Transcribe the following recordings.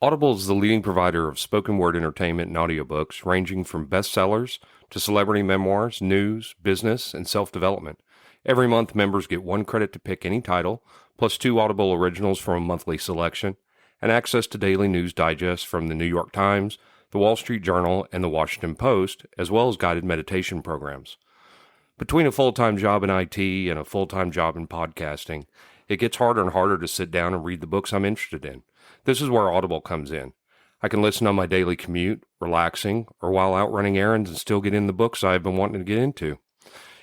Audible is the leading provider of spoken word entertainment and audiobooks, ranging from bestsellers to celebrity memoirs, news, business, and self-development. Every month, members get 1 credit to pick any title, plus 2 Audible originals from a monthly selection, and access to daily news digests from the New York Times, the Wall Street Journal, and the Washington Post, as well as guided meditation programs. Between a full-time job in IT and a full-time job in podcasting, it gets harder and harder to sit down and read the books I'm interested in. This is where Audible comes in. I can listen on my daily commute, relaxing, or while out running errands and still get in the books I've been wanting to get into.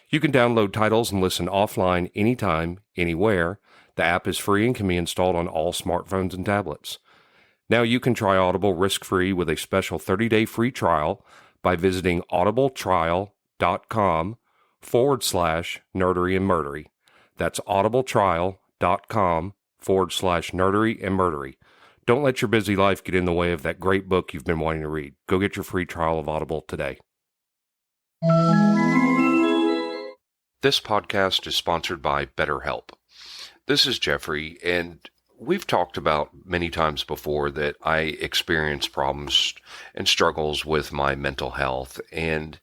You can download titles and listen offline anytime, anywhere. The app is free and can be installed on all smartphones and tablets. Now you can try Audible risk-free with a special 30-day free trial by visiting audibletrial.com/nerdery and murdery. That's audibletrial.com/nerdery and murdery. Don't let your busy life get in the way of that great book you've been wanting to read. Go get your free trial of Audible today. This podcast is sponsored by BetterHelp. This is Geoffrey, and we've talked about many times before that I experience problems and struggles with my mental health, and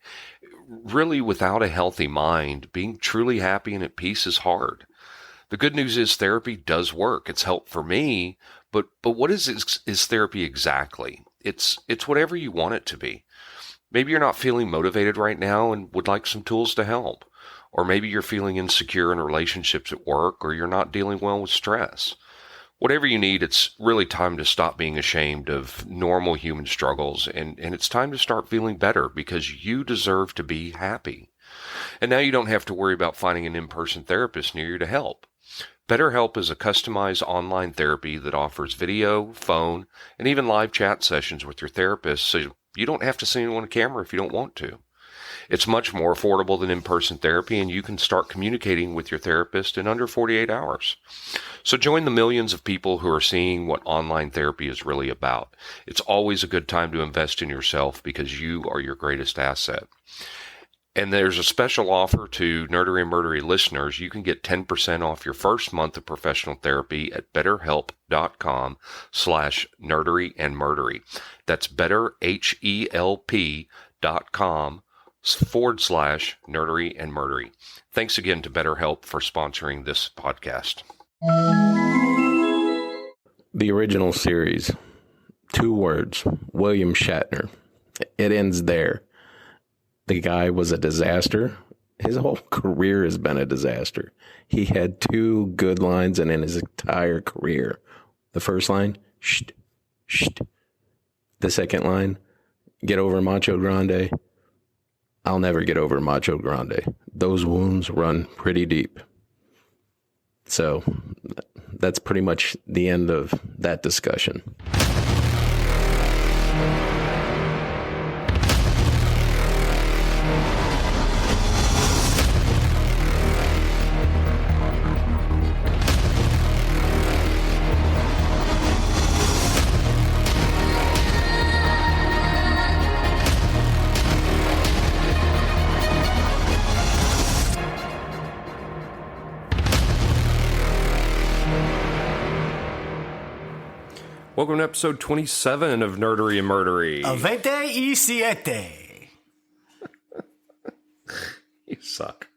really without a healthy mind, being truly happy and at peace is hard. The good news is therapy does work. It's helped for me, but what is therapy exactly? It's whatever you want it to be. Maybe you're not feeling motivated right now and would like some tools to help. Or maybe you're feeling insecure in relationships at work, or you're not dealing well with stress. Whatever you need, it's really time to stop being ashamed of normal human struggles, and it's time to start feeling better because you deserve to be happy. And now you don't have to worry about finding an in-person therapist near you to help. BetterHelp is a customized online therapy that offers video, phone, and even live chat sessions with your therapist, so you don't have to see anyone on camera if you don't want to. It's much more affordable than in-person therapy, and you can start communicating with your therapist in under 48 hours. So join the millions of people who are seeing what online therapy is really about. It's always a good time to invest in yourself because you are your greatest asset. And there's a special offer to Nerdery and Murdery listeners. You can get 10% off your first month of professional therapy at betterhelp.com/nerdery and murdery. That's betterhelp.com/nerdery and murdery. Thanks again to BetterHelp for sponsoring this podcast. The original series, 2 words, William Shatner. It ends there. The guy was a disaster. His whole career has been a disaster. He had 2 good lines in his entire career. The first line, sht, sht. The second line, get over Macho Grande. I'll never get over Macho Grande. Those wounds run pretty deep. So that's pretty much the end of that discussion. Welcome to episode 27 of Nerdery and Murdery. 27. You suck.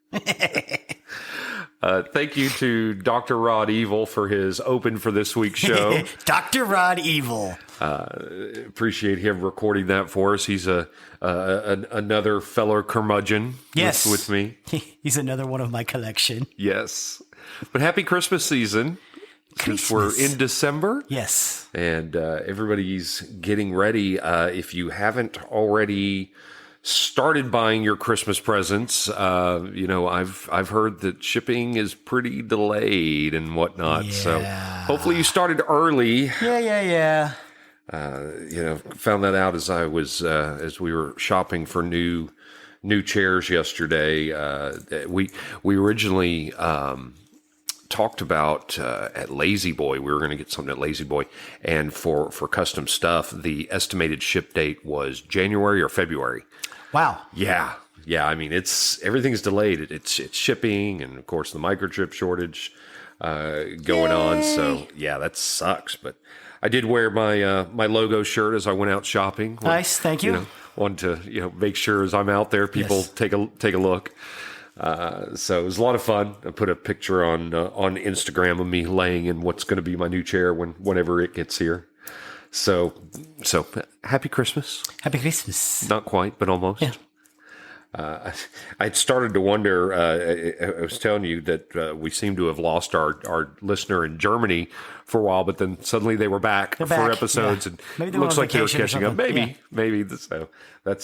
Thank you to Dr. Rod Evil for his open for this week's show. Dr. Rod Evil. Appreciate him recording that for us. He's another fellow curmudgeon Yes. with me. He's another one of my collection. Yes. But happy Christmas season. Since we're in December. Yes. And everybody's getting ready. If you haven't already started buying your Christmas presents, I've heard that shipping is pretty delayed and whatnot. Yeah. So hopefully you started early. Yeah. Found that out as I was as we were shopping for new chairs yesterday. We originally talked about at Lazy Boy. We were going to get something at Lazy Boy, and for custom stuff, the estimated ship date was January or February. Wow. Yeah. I mean, everything's delayed. It's shipping, and of course the microchip shortage. going on. So yeah, that sucks. But I did wear my my logo shirt as I went out shopping. Nice, thank you. Wanted to make sure as I'm out there, people take a look. So it was a lot of fun. I put a picture on Instagram of me laying in what's going to be my new chair whenever it gets here. So happy Christmas. Happy Christmas. Not quite, but almost. Yeah. I'd started to wonder, I was telling you that we seem to have lost our listener in Germany for a while, but then suddenly they were back for episodes, and maybe it looks like they were vacation or catching up. something. Maybe. So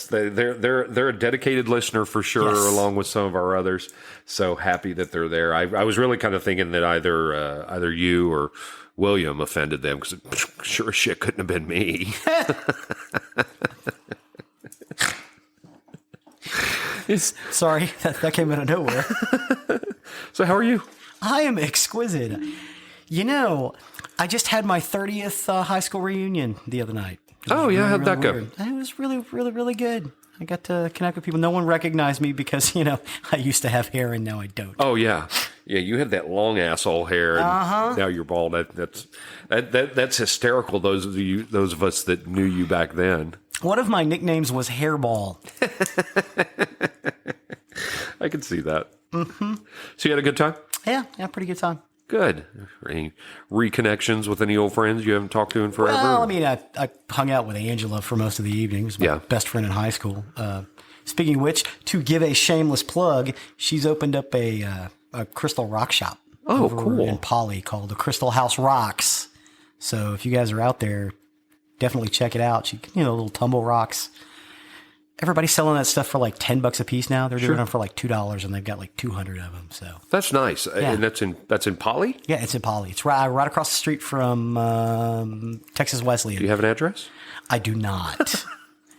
they're a dedicated listener for sure, along with some of our others. So happy that they're there. I was really kind of thinking that either you or William offended them, because sure as shit couldn't have been me. Sorry, that came out of nowhere. So how are you? I am exquisite. I just had my 30th high school reunion the other night. Oh, yeah? How'd that go? Weird. It was really, really, really good. I got to connect with people. No one recognized me because, I used to have hair and now I don't. Oh, yeah. Yeah, you had that long asshole hair, and now you're bald. That's hysterical, those of us that knew you back then. One of my nicknames was Hairball. I can see that. Mm-hmm. So you had a good time? Yeah, pretty good time. Good. Any reconnections with any old friends you haven't talked to in forever? Well, I mean, I hung out with Angela for most of the evenings. My best friend in high school. Speaking of which, to give a shameless plug, she's opened up a crystal rock shop. Over in Poly called the Crystal House Rocks. So if you guys are out there, definitely check it out. She, little tumble rocks. Everybody's selling that stuff for like $10 a piece now. They're doing them for like $2, and they've got like 200 of them. So that's nice. Yeah. And that's in Poly? Yeah, it's in Poly. It's right across the street from Texas Wesleyan. Do you have an address? I do not,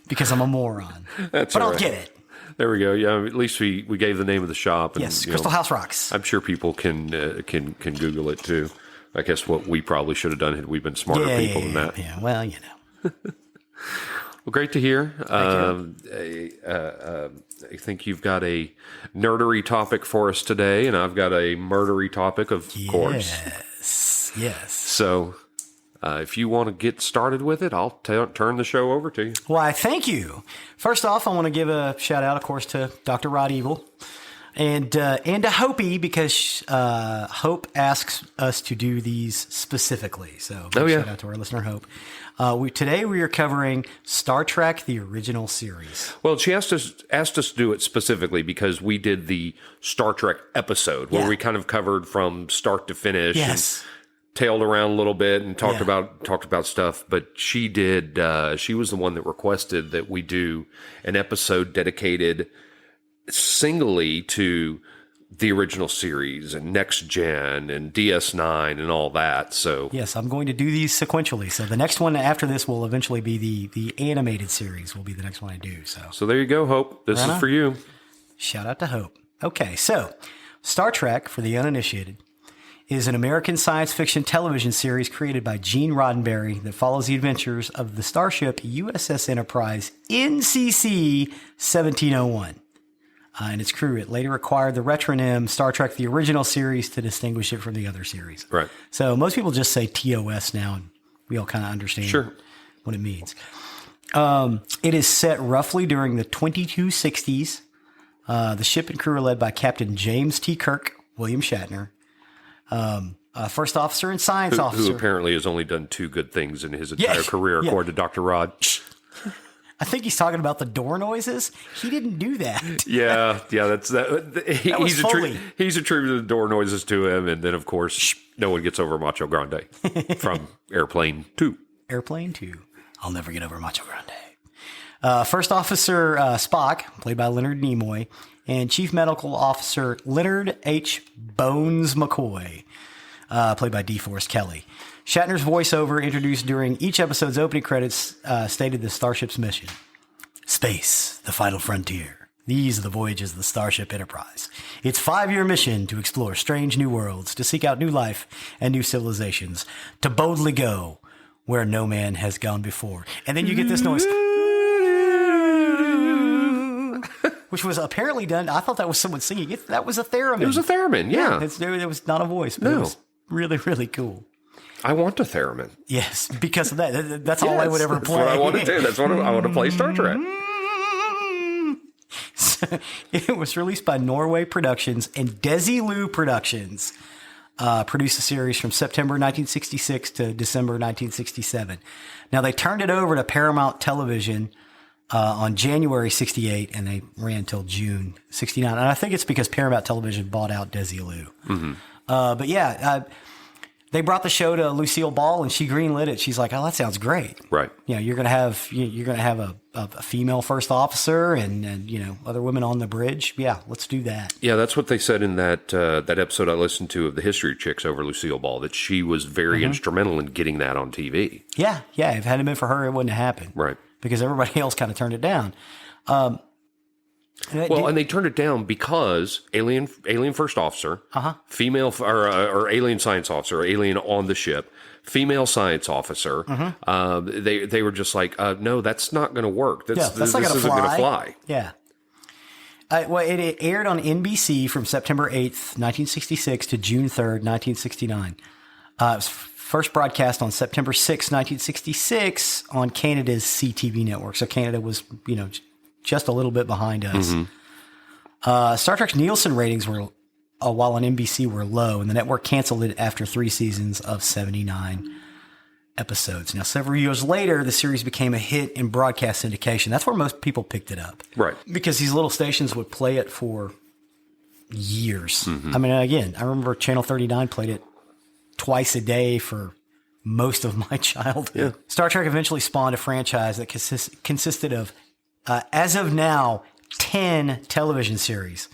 because I'm a moron. But I'll get it. There we go. Yeah, at least we gave the name of the shop. And, yes, Crystal House Rocks. I'm sure people can Google it too. I guess what we probably should have done had we been smarter people than that. Yeah, well, Well, great to hear. I think you've got a nerdery topic for us today, and I've got a murdery topic, of course. Yes. So if you want to get started with it, I'll turn the show over to you. Why, thank you. First off, I want to give a shout out, of course, to Dr. Rod Evil. And to Hopi, because Hope asks us to do these specifically. So shout out to our listener, Hope. Today we are covering Star Trek, the original series. Well, she asked us to do it specifically because we did the Star Trek episode where we kind of covered from start to finish. Yes. And tailed around a little bit and talked about stuff. But she did. She was the one that requested that we do an episode dedicated singly to the original series and Next Gen and DS9 and all that. So yes, I'm going to do these sequentially. So the next one after this will eventually be the animated series. Will be the next one I do. So there you go, Hope. This is for you. Shout out to Hope. Okay, so Star Trek, for the uninitiated, is an American science fiction television series created by Gene Roddenberry that follows the adventures of the starship USS Enterprise NCC 1701. And its crew. It later acquired the retronym Star Trek, the original series, to distinguish it from the other series. Right. So most people just say TOS now, and we all kind of understand what it means. It is set roughly during the 2260s. The ship and crew are led by Captain James T. Kirk, William Shatner, first officer and science officer. Who apparently has only done two good things in his entire career, according to Dr. Rod. I think he's talking about the door noises. He didn't do that. Yeah, that's that. He's attributed the door noises to him, and then of course no one gets over Macho Grande from Airplane 2. Airplane 2. I'll never get over Macho Grande. First Officer Spock, played by Leonard Nimoy, and Chief Medical Officer Leonard H. Bones McCoy, played by DeForest Kelly. Shatner's voiceover, introduced during each episode's opening credits, stated the starship's mission. Space, the final frontier. These are the voyages of the Starship Enterprise. Its 5-year mission to explore strange new worlds, to seek out new life and new civilizations, to boldly go where no man has gone before. And then you get this noise. Which was apparently done. I thought that was someone singing. That was a theremin. It was a theremin, yeah. There was not a voice. But no. really, really cool. I want a theremin. Yes, because of that. That's all I would ever play. That's what I want to do. That's what I want to play Star Trek. So, it was released by Norway Productions and Desilu Productions. Produced the series from September 1966 to December 1967. Now, they turned it over to Paramount Television on January 68, and they ran until June 69. And I think it's because Paramount Television bought out Desilu. Mm-hmm. But yeah, they brought the show to Lucille Ball, and she greenlit it. She's like, "Oh, that sounds great." Right. You know, you're gonna have a female first officer and you know, other women on the bridge. Yeah, let's do that. Yeah, that's what they said in that episode I listened to of the History Chicks over Lucille Ball, that she was very instrumental in getting that on TV. Yeah. If it hadn't been for her, it wouldn't have happened. Right. Because everybody else kind of turned it down. And they turned it down because alien first officer, female or alien science officer, alien on the ship, female science officer. They were just like, no, that's not going to work. This isn't going to fly. Yeah. It aired on NBC from September 8th, 1966 to June 3rd, 1969. It was first broadcast on September 6th, 1966 on Canada's CTV network. So Canada was, you know, just a little bit behind us. Star Trek's Nielsen ratings were, while on NBC, were low, and the network canceled it after 3 seasons of 79 episodes. Now, several years later, the series became a hit in broadcast syndication. That's where most people picked it up. Right. Because these little stations would play it for years. I mean, again, I remember Channel 39 played it twice a day for most of my childhood. Yeah. Star Trek eventually spawned a franchise that consisted of, as of now, 10 television series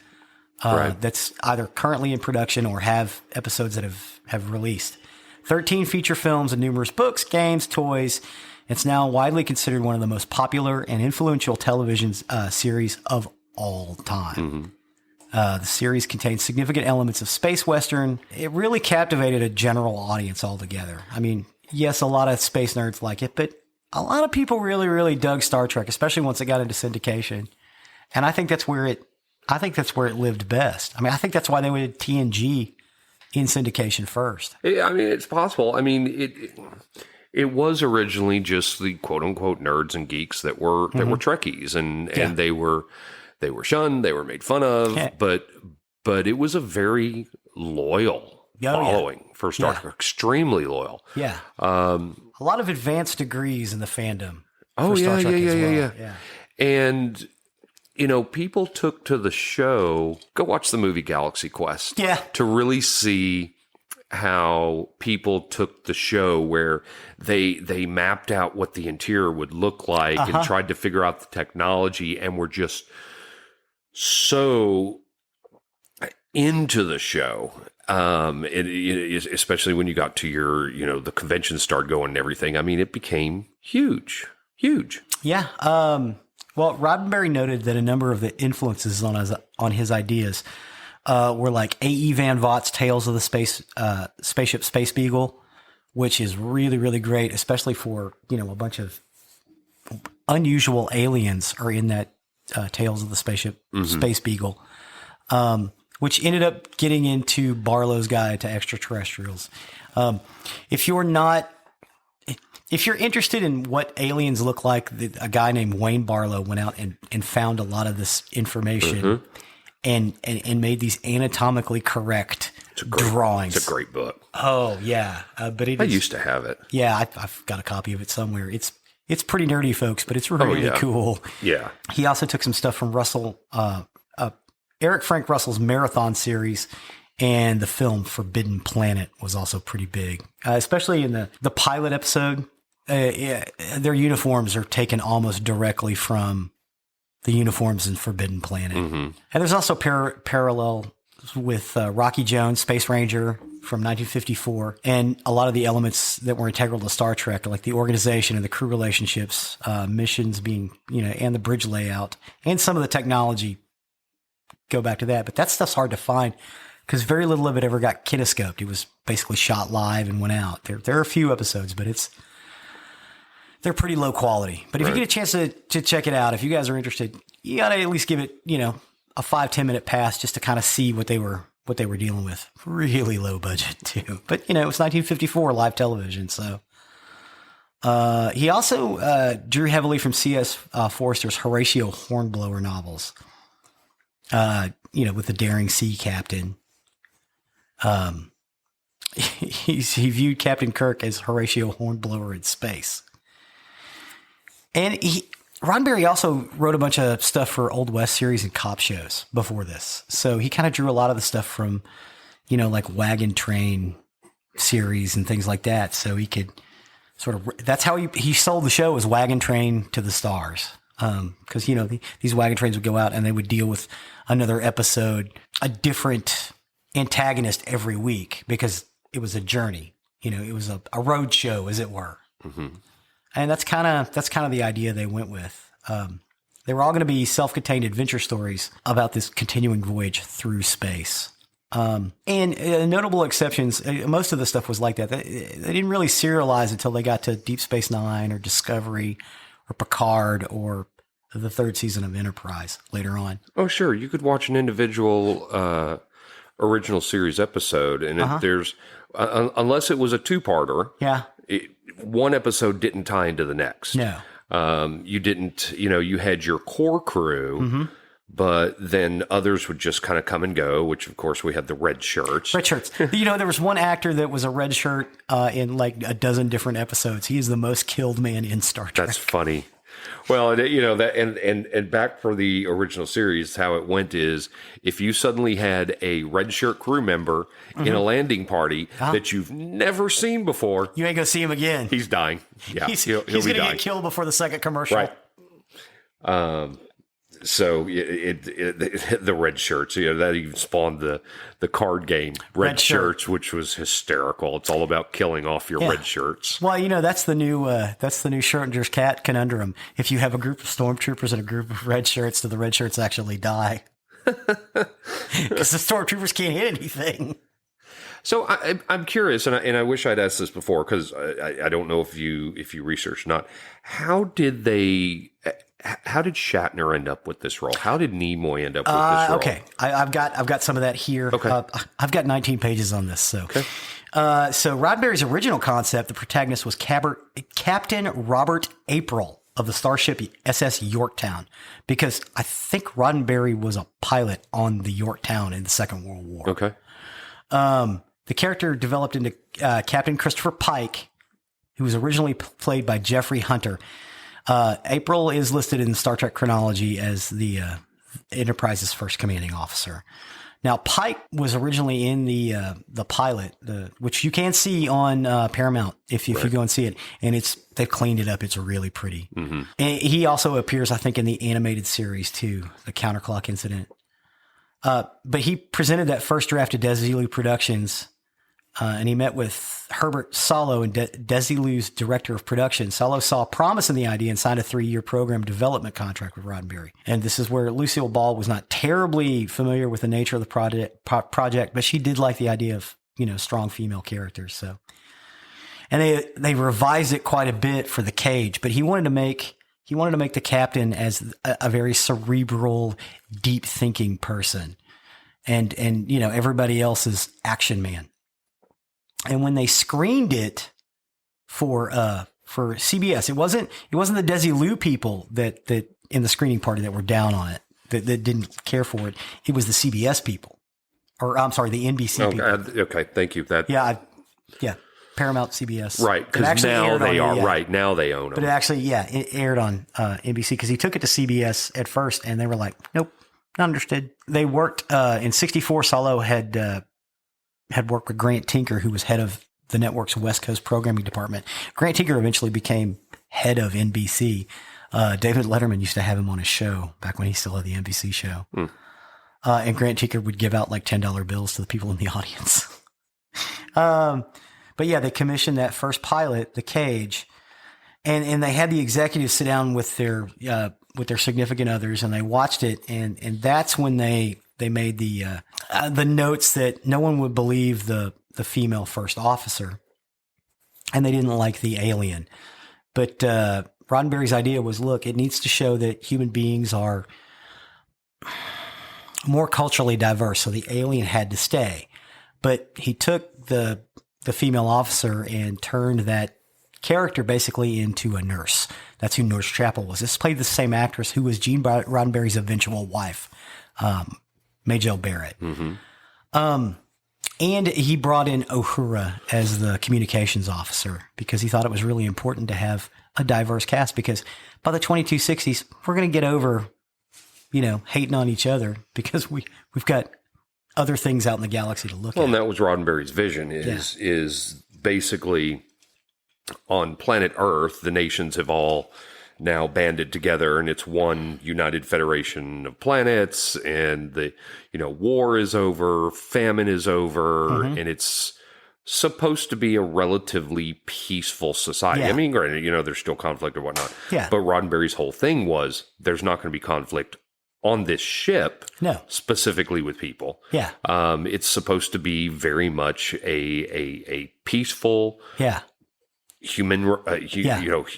that's either currently in production or have episodes that have released. 13 feature films and numerous books, games, toys. It's now widely considered one of the most popular and influential television series of all time. The series contains significant elements of space western. It really captivated a general audience altogether. I mean, yes, a lot of space nerds like it, but a lot of people really, really dug Star Trek, especially once it got into syndication. And I think that's where it lived best. I mean, I think that's why they went TNG in syndication first. I mean, it's possible. I mean, it was originally just the quote unquote nerds and geeks that were Trekkies, and they were shunned, they were made fun of, but it was a very loyal following for Star Trek, extremely loyal. Yeah. A lot of advanced degrees in the fandom. For Star Trek as well. Yeah. And, you know, people took to the show, go watch the movie Galaxy Quest. Yeah. To really see how people took the show, where they mapped out what the interior would look like and tried to figure out the technology, and were just so into the show. Especially when you got to your, you know, the conventions started going and everything. I mean, it became huge. Yeah. Well, Roddenberry noted that a number of the influences on his ideas were like A.E. Van Vogt's Tales of the Spaceship Space Beagle, which is really, really great, especially for, you know, a bunch of unusual aliens are in that Tales of the Spaceship Space Beagle. Which ended up getting into Barlow's Guide to Extraterrestrials. If you're interested in what aliens look like, a guy named Wayne Barlow went out and found a lot of this information and made these anatomically correct drawings. It's a great book. Oh yeah, but I used to have it. Yeah, I've got a copy of it somewhere. It's pretty nerdy, folks, but it's really cool. Yeah. He also took some stuff from Eric Frank Russell's Marathon series, and the film Forbidden Planet was also pretty big, especially in the pilot episode. Their uniforms are taken almost directly from the uniforms in Forbidden Planet. And there's also parallel with Rocky Jones, Space Ranger from 1954, and a lot of the elements that were integral to Star Trek, like the organization and the crew relationships, missions being, you know, and the bridge layout, and some of the technology go back to that. But that stuff's hard to find because very little of it ever got kinescoped. It was basically shot live and went out. There are a few episodes, but they're pretty low quality. But if you get a chance to check it out, if you guys are interested, you got to at least give it, you know, a 5-10 minute pass just to kind of see what they were what they were dealing with. Really low budget too, but it was 1954 live television. So he also drew heavily from C.S. Forster's Horatio Hornblower novels. With the daring sea captain. He viewed Captain Kirk as Horatio Hornblower in space. And Roddenberry also wrote a bunch of stuff for Old West series and cop shows before this. So he kind of drew a lot of the stuff from, like Wagon Train series and things like that. So he could that's how he sold the show as Wagon Train to the Stars. Because, these wagon trains would go out and they would deal with another episode, a different antagonist every week because it was a journey. It was a road show, as it were. Mm-hmm. And that's kind of the idea they went with. They were all going to be self-contained adventure stories about this continuing voyage through space. And notable exceptions, most of the stuff was like that. They didn't really serialize until they got to Deep Space Nine or Discovery or Picard or the third season of Enterprise later on. Oh, sure. You could watch an individual original series episode, and there's unless it was a two-parter. Yeah. One episode didn't tie into the next. No. You didn't, you had your core crew, but then others would just kind of come and go, which of course we had the red shirts. Red shirts. There was one actor that was a red shirt in like a dozen different episodes. He is the most killed man in Star Trek. That's funny. Well, that and back for the original series, how it went is if you suddenly had a red shirt crew member in a landing party that you've never seen before, you ain't gonna see him again. He's dying. Yeah, he's gonna get killed before the second commercial. Right. So the red shirts, that even spawned the card game red shirts, which was hysterical. It's all about killing off your red shirts. Well, that's the new Schrodinger's cat conundrum. If you have a group of stormtroopers and a group of red shirts, do the red shirts actually die? Because the stormtroopers can't hit anything. So I'm curious, and I wish I'd asked this before because I don't know if you researched or not. How did Shatner end up with this role? How did Nimoy end up with this role? Okay, I've got some of that here. Okay. I've got 19 pages on this. So, okay. So Roddenberry's original concept, the protagonist was Captain Robert April of the starship SS Yorktown, because I think Roddenberry was a pilot on the Yorktown in the Second World War. Okay. The character developed into Captain Christopher Pike, who was originally played by Geoffrey Hunter. April is listed in the Star Trek chronology as the Enterprise's first commanding officer. Now, Pike was originally in the pilot, which you can see on Paramount if you go and see it, and they've cleaned it up. It's really pretty. Mm-hmm. And he also appears, I think, in the animated series too, the Counterclock Incident. But he presented that first draft to Desilu Productions. And he met with Herbert Solow, and Desilu's director of production. Solow saw promise in the idea and signed a 3-year program development contract with Roddenberry. And this is where Lucille Ball was not terribly familiar with the nature of the project, but she did like the idea of, strong female characters. So, and they revised it quite a bit for the Cage, but he wanted to make the captain as a very cerebral, deep thinking person, and everybody else is action man. And when they screened it for CBS, it wasn't the Desilu people that in the screening party that were down on it, that didn't care for it. It was the CBS people, or I'm sorry, the NBC people. Okay, thank you. Paramount, CBS, right? Because now they are right. Now they own them. But it actually, it aired on NBC because he took it to CBS at first, and they were like, "Nope, not understood." They worked in '64. Solow had worked with Grant Tinker, who was head of the network's West Coast programming department. Grant Tinker eventually became head of NBC. David Letterman used to have him on his show back when he still had the NBC show. And Grant Tinker would give out like $10 bills to the people in the audience. But yeah, they commissioned that first pilot, The Cage, and they had the executives sit down with their significant others, and they watched it, and that's when they made the notes that no one would believe the female first officer, and they didn't like the alien. But Roddenberry's idea was, look, it needs to show that human beings are more culturally diverse. So the alien had to stay, but he took the female officer and turned that character basically into a nurse. That's who Nurse Chapel was. This played the same actress who was Gene Roddenberry's eventual wife, Majel Barrett. And he brought in Uhura as the communications officer because he thought it was really important to have a diverse cast, because by the 2260s, we're going to get over, hating on each other because we've got other things out in the galaxy to look at. And that was Roddenberry's vision is basically on planet Earth, the nations have all now banded together, and it's one united federation of planets, and the war is over, famine is over, and it's supposed to be a relatively peaceful society. I mean, granted, there's still conflict and whatnot. But Roddenberry's whole thing was there's not going to be conflict on this ship, specifically with people. It's supposed to be very much a peaceful, human,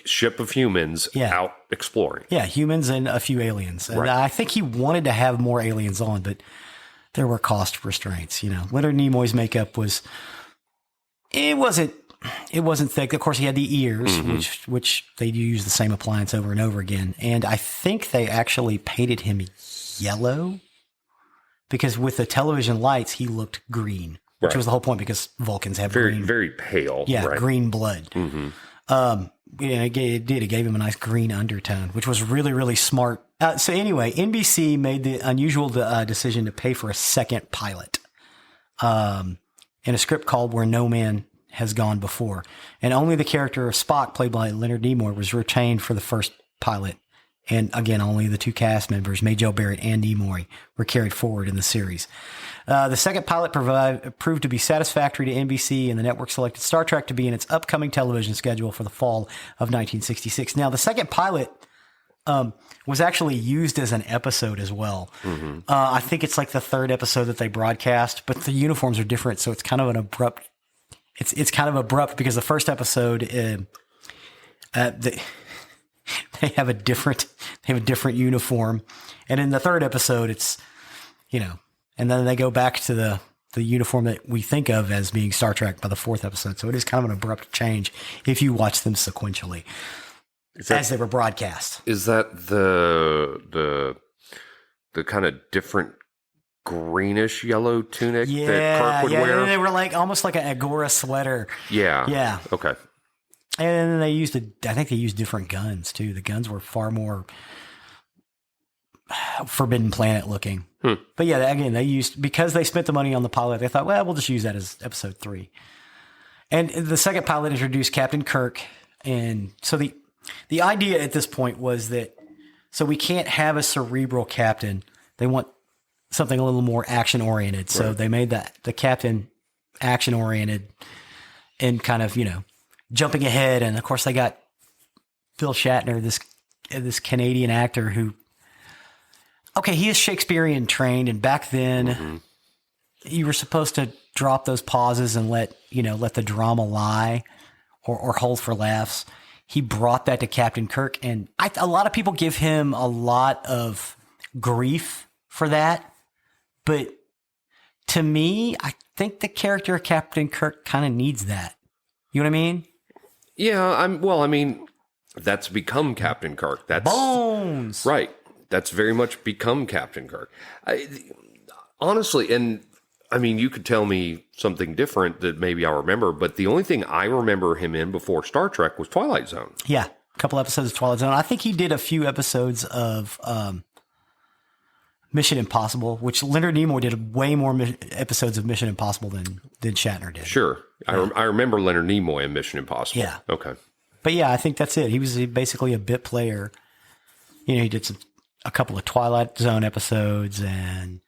ship of humans out exploring. Humans and a few aliens. And I think he wanted to have more aliens on, but there were cost restraints. Leonard Nimoy's makeup it wasn't thick. Of course, he had the ears, which they use the same appliance over and over again. And I think they actually painted him yellow because with the television lights, he looked green. Which was the whole point, because Vulcans have green, very pale, green blood. It gave him a nice green undertone, which was really, really smart. So anyway, NBC made the unusual decision to pay for a second pilot in a script called Where No Man Has Gone Before, and only the character of Spock, played by Leonard Nimoy, was retained for the first pilot. And again, only the two cast members, Majel Barrett and Nimoy, were carried forward in the series. The second pilot proved to be satisfactory to NBC, and the network selected Star Trek to be in its upcoming television schedule for the fall of 1966. Now, the second pilot was actually used as an episode as well. I think it's like the third episode that they broadcast, but the uniforms are different, so it's kind of an abrupt. It's kind of abrupt because the first episode, they have a different uniform, and in the third episode, it's and then they go back to the uniform that we think of as being Star Trek by the fourth episode. So it is kind of an abrupt change if you watch them sequentially as they were broadcast. Is that the kind of different greenish yellow tunic that Kirk would wear? They were like almost like an Agora sweater. Yeah. Okay. And I think they used different guns too. The guns were far more Forbidden Planet looking. But again, because they spent the money on the pilot, they thought, well, we'll just use that as episode 3. And the second pilot introduced Captain Kirk. And so the idea at this point was that, so we can't have a cerebral captain. They want something a little more action oriented. So they made the captain action oriented and kind of, jumping ahead. And of course they got Bill Shatner, this Canadian actor who, he is Shakespearean trained, and back then you were supposed to drop those pauses and let the drama lie or hold for laughs. He brought that to Captain Kirk, and a lot of people give him a lot of grief for that. But to me, I think the character of Captain Kirk kind of needs that. You know what I mean? Yeah, that's become Captain Kirk. That's Bones. Right. That's very much become Captain Kirk. Honestly, and you could tell me something different that maybe I'll remember, but the only thing I remember him in before Star Trek was Twilight Zone. Yeah, a couple episodes of Twilight Zone. I think he did a few episodes of Mission Impossible, which Leonard Nimoy did way more episodes of Mission Impossible than Shatner did. Sure. Yeah. I remember Leonard Nimoy in Mission Impossible. Yeah. Okay. But I think that's it. He was basically a bit player. He did a couple of Twilight Zone episodes and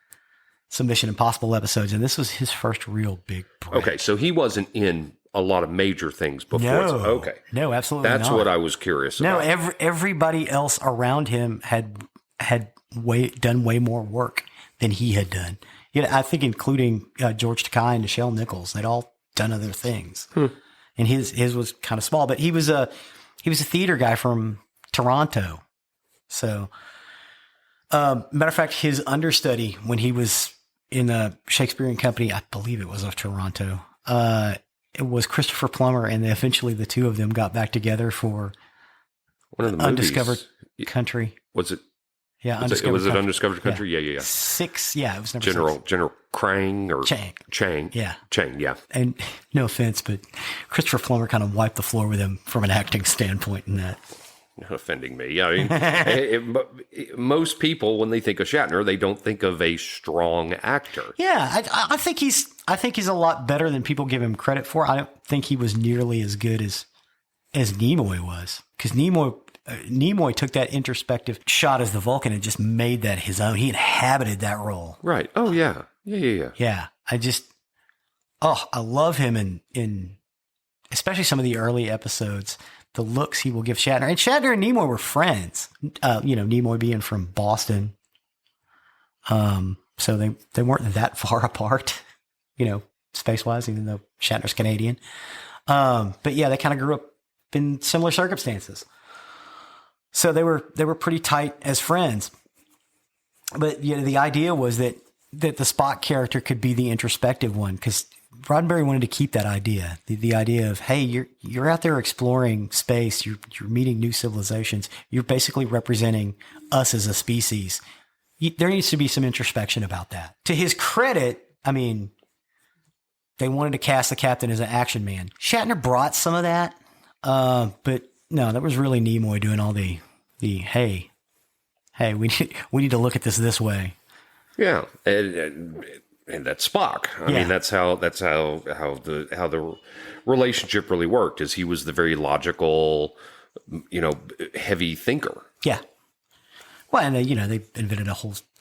some Mission Impossible episodes, and this was his first real big break. Okay, so he wasn't in a lot lot of major things before. Okay. No, absolutely That's not. what I was curious about. No, everybody else around him had done way more work than he had done. I think including George Takei and Nichelle Nichols. They'd all done other things. And his was kind of small, but he was a theater guy from Toronto. So Matter of fact, his understudy when he was in the Shakespearean Company, I believe it was of Toronto, it was Christopher Plummer, and eventually the two of them got back together for One of the Undiscovered movies. Country. Was it? Yeah, Was it Undiscovered Country? Yeah. 6. Yeah, it was number 6. General Krang or Chang. Yeah. Chang. Yeah. And no offense, but Christopher Plummer kind of wiped the floor with him from an acting standpoint in that. Not offending me. I mean, most people, when they think of Shatner, they don't think of a strong actor. Yeah, I think he's a lot better than people give him credit for. I don't think he was nearly as good as Nimoy was, because Nimoy took that introspective shot as the Vulcan and just made that his own. He inhabited that role. Right. Oh yeah. Yeah. I love him in especially some of the early episodes. The looks he will give Shatner. And Shatner and Nimoy were friends. Nimoy being from Boston. So they weren't that far apart, space-wise, even though Shatner's Canadian. But yeah, they kind of grew up in similar circumstances. So they were pretty tight as friends. But the idea was that the Spock character could be the introspective one, because Roddenberry wanted to keep that idea, the idea of, hey, you're out there exploring space, you're meeting new civilizations, you're basically representing us as a species. There needs to be some introspection about that. To his credit, I mean, they wanted to cast the captain as an action man. Shatner brought some of that, but no, that was really Nimoy doing all the hey, we need to look at this way. Yeah, and that's Spock. I mean, that's how the relationship really worked. Is he was the very logical, heavy thinker. Yeah. Well, and they invented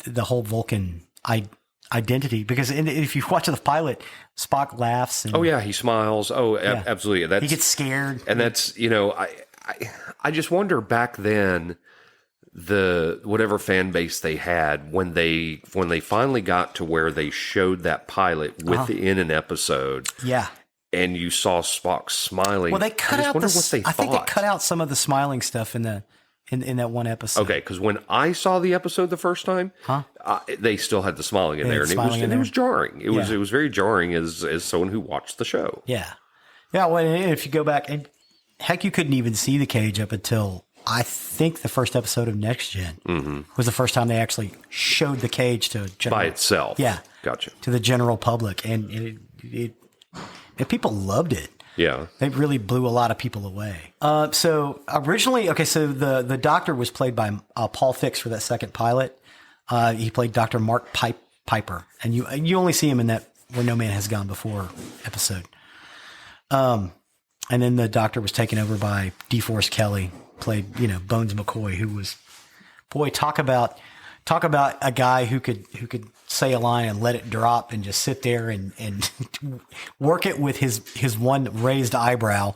the whole Vulcan identity, because if you watch the pilot, Spock laughs. And, oh yeah, he smiles. Oh, yeah. Absolutely. He gets scared, and that's I just wonder back then, the whatever fan base they had when they finally got to where they showed that pilot within an episode. Yeah. And you saw Spock smiling. Well, they cut out what they I think they thought. cut out some of the smiling stuff in that one episode. Okay, because when I saw the episode the first time, they still had the smiling in there, and it was jarring. It was very jarring as someone who watched the show. Yeah. Yeah, well, if you go back, and heck, you couldn't even see the cage up until I think the first episode of Next Gen was the first time they actually showed the cage to by itself. Yeah, gotcha. To the general public, and people loved it. Yeah, they really blew a lot of people away. So originally, the Doctor was played by Paul Fix for that second pilot. He played Dr. Mark Piper, and you only see him in that Where No Man Has Gone Before episode. And then the Doctor was taken over by DeForest Kelley, played, Bones McCoy, who was, boy, talk about a guy who could say a line and let it drop and just sit there and work it with his one raised eyebrow.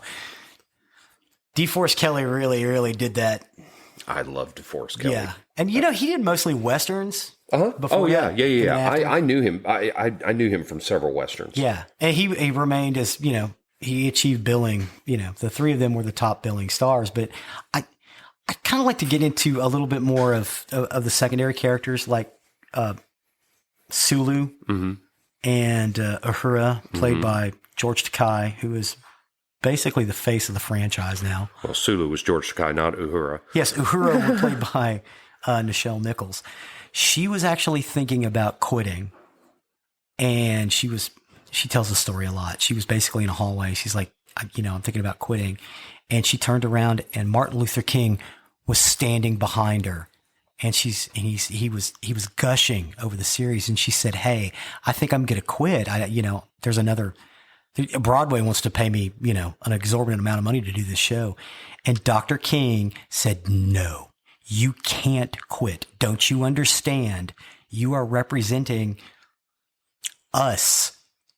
DeForest Kelley really, really did that. I love DeForest Kelley. Yeah. And he did mostly Westerns. Before I knew him. I knew him from several Westerns. Yeah. And he remained as, he achieved billing, the three of them were the top billing stars, but I kind of like to get into a little bit more of the secondary characters, like Sulu and Uhura, played by George Takei, who is basically the face of the franchise now. Well, Sulu was George Takei, not Uhura. Yes, Uhura was played by Nichelle Nichols. She was actually thinking about quitting, and she tells the story a lot. She was basically in a hallway. She's like, I'm thinking about quitting. And she turned around, and Martin Luther King was standing behind her. And he was gushing over the series. And she said, hey, I think I'm going to quit. Broadway wants to pay me, an exorbitant amount of money to do this show. And Dr. King said, no, you can't quit. Don't you understand? You are representing us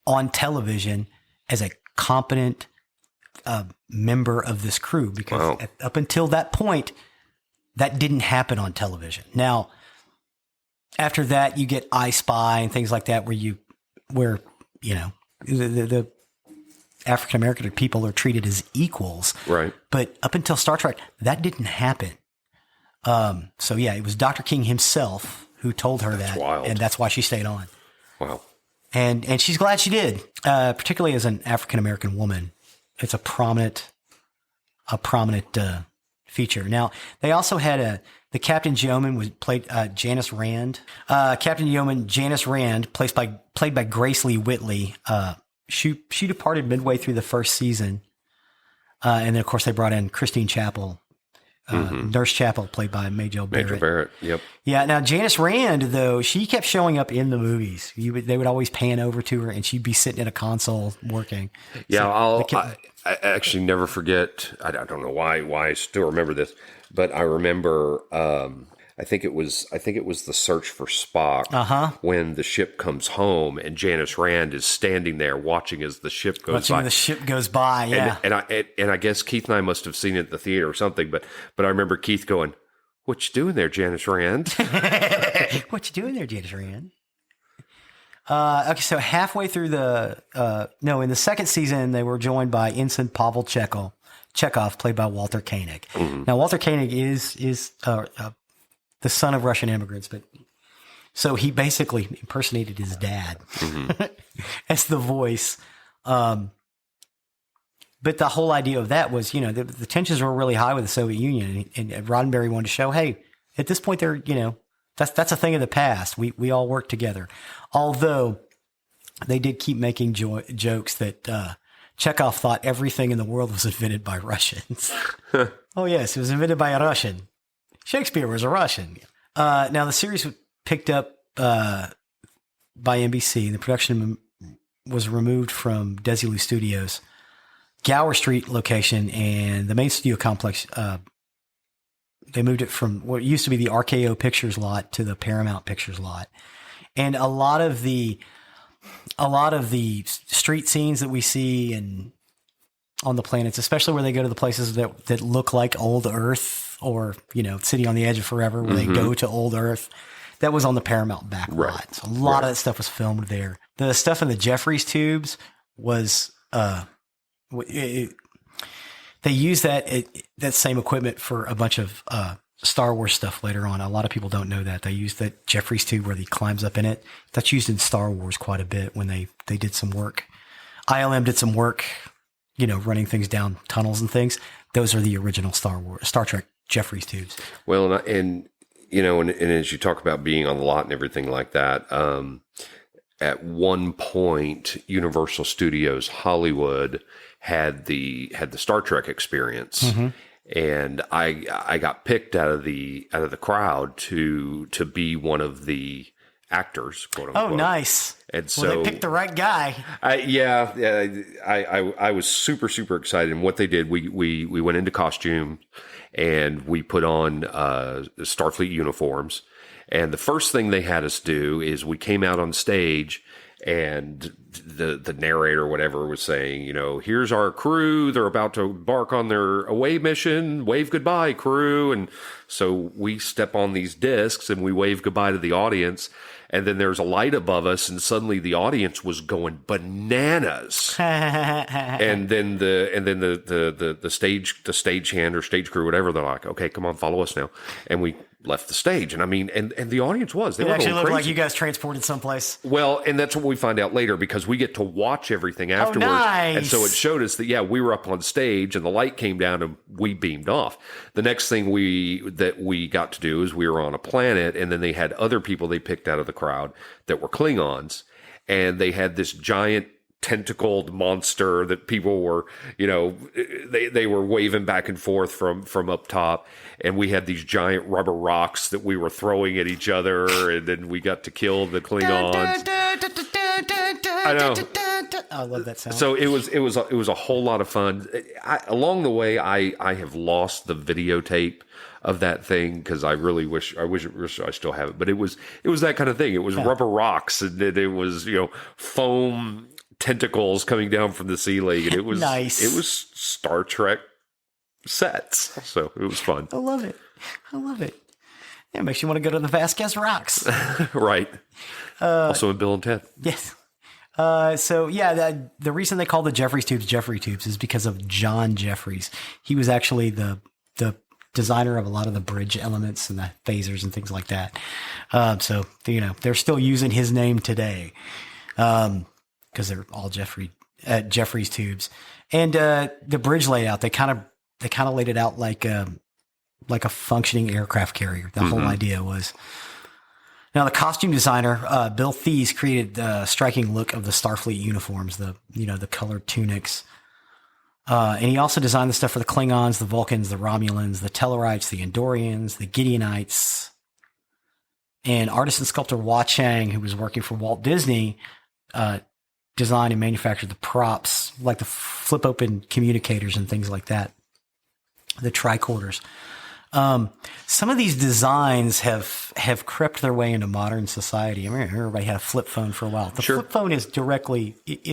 on television as a competent member of this crew, because up until that point, that didn't happen on television. Now, after that, you get I Spy and things like that, where the African American people are treated as equals. Right. But up until Star Trek, that didn't happen. So yeah, it was Dr. King himself who told her that, wild. and that's why she stayed on. Wow. And she's glad she did, particularly as an African American woman. It's a prominent feature. Now they also had the Captain Yeoman played Janice Rand. Captain Yeoman Janice Rand, played by Grace Lee Whitley. She departed midway through the first season, and then of course they brought in Christine Chappell. Nurse Chapel, played by Major Barrett. Major Barrett, yep. Yeah. Now Janice Rand, though, she kept showing up in the movies. They would always pan over to her, and she'd be sitting at a console working. Yeah, I actually never forget. I don't know why I still remember this, but I remember. I think it was the search for Spock when the ship comes home and Janice Rand is standing there watching as the ship goes by. The ship goes by, yeah. And I guess Keith and I must have seen it at the theater or something, but I remember Keith going, "What you doing there, Janice Rand?" What you doing there, Janice Rand? Okay, so halfway through in the second season, they were joined by Ensign Pavel Chekhov, played by Walter Koenig. Mm-hmm. Now, Walter Koenig is the son of Russian immigrants, but so he basically impersonated his dad as the voice. But the whole idea of that was, the tensions were really high with the Soviet Union, and Roddenberry wanted to show, hey, at this point, that's a thing of the past. We all work together. Although they did keep making jokes that Chekhov thought everything in the world was invented by Russians. Oh yes, it was invented by a Russian. Shakespeare was a Russian. Now, the series was picked up by NBC. The production was removed from Desilu Studios, Gower Street location, and the main studio complex. They moved it from what used to be the RKO Pictures lot to the Paramount Pictures lot. And a lot of the street scenes that we see on the planets, especially where they go to the places that look like old Earth, or, City on the Edge of Forever, where they go to old Earth. That was on the Paramount back lot. Right. So a lot of that stuff was filmed there. The stuff in the Jeffries tubes was, they used that same equipment for a bunch of Star Wars stuff later on. A lot of people don't know that. They used that Jeffries tube where he climbs up in it. That's used in Star Wars quite a bit when they did some work. ILM did some work, running things down tunnels and things. Those are the original Star Trek Jeffries tubes. Well, and as you talk about being on the lot and everything like that, at one point, Universal Studios Hollywood had the Star Trek experience, and I got picked out of the crowd to be one of the actors, quote unquote. Oh, nice. And so they picked the right guy. I was super, super excited. And what they did, we went into costume and we put on Starfleet uniforms. And the first thing they had us do is we came out on stage, and the narrator or whatever was saying, here's our crew. They're about to embark on their away mission. Wave goodbye, crew. And so we step on these discs and we wave goodbye to the audience. And then there's a light above us, and suddenly the audience was going bananas. and then the stagehand or stage crew, whatever, they're like, okay, come on, follow us now. And we left the stage. And I mean, and the audience was. It actually looked like you guys transported someplace. Well, and that's what we find out later, because we get to watch everything afterwards. Oh, nice. And so it showed us that, we were up on stage and the light came down and we beamed off. The next thing we got to do is we were on a planet, and then they had other people they picked out of the crowd that were Klingons, and they had this giant tentacled monster that people were, they were waving back and forth from up top, and we had these giant rubber rocks that we were throwing at each other, and then we got to kill the Klingons. I know. I love that sound. So it was a whole lot of fun. Along the way, I have lost the videotape of that thing, because I really wish I still have it. But it was that kind of thing. It was rubber rocks, and it was foam tentacles coming down from the ceiling, and it was nice. It was Star Trek sets, so it was fun. I love it. It makes you want to go to the Vasquez Rocks. Right. Also in Bill and Ted. Yes. The reason they call the Jeffries tubes Jeffrey tubes is because of John Jeffries. He was actually the designer of a lot of the bridge elements and the phasers and things like that. So, they're still using his name today because they're all Geoffrey's tubes. And the bridge layout, they kind of laid it out like a functioning aircraft carrier. The whole idea was. Now, the costume designer, Bill Thies, created the striking look of the Starfleet uniforms, the colored tunics. And he also designed the stuff for the Klingons, the Vulcans, the Romulans, the Tellarites, the Andorians, the Gideonites. And artist and sculptor Hua Chang, who was working for Walt Disney, designed and manufactured the props, like the flip-open communicators and things like that, the tricorders. Some of these designs have crept their way into modern society. I mean, everybody had a flip phone for a while. The flip phone is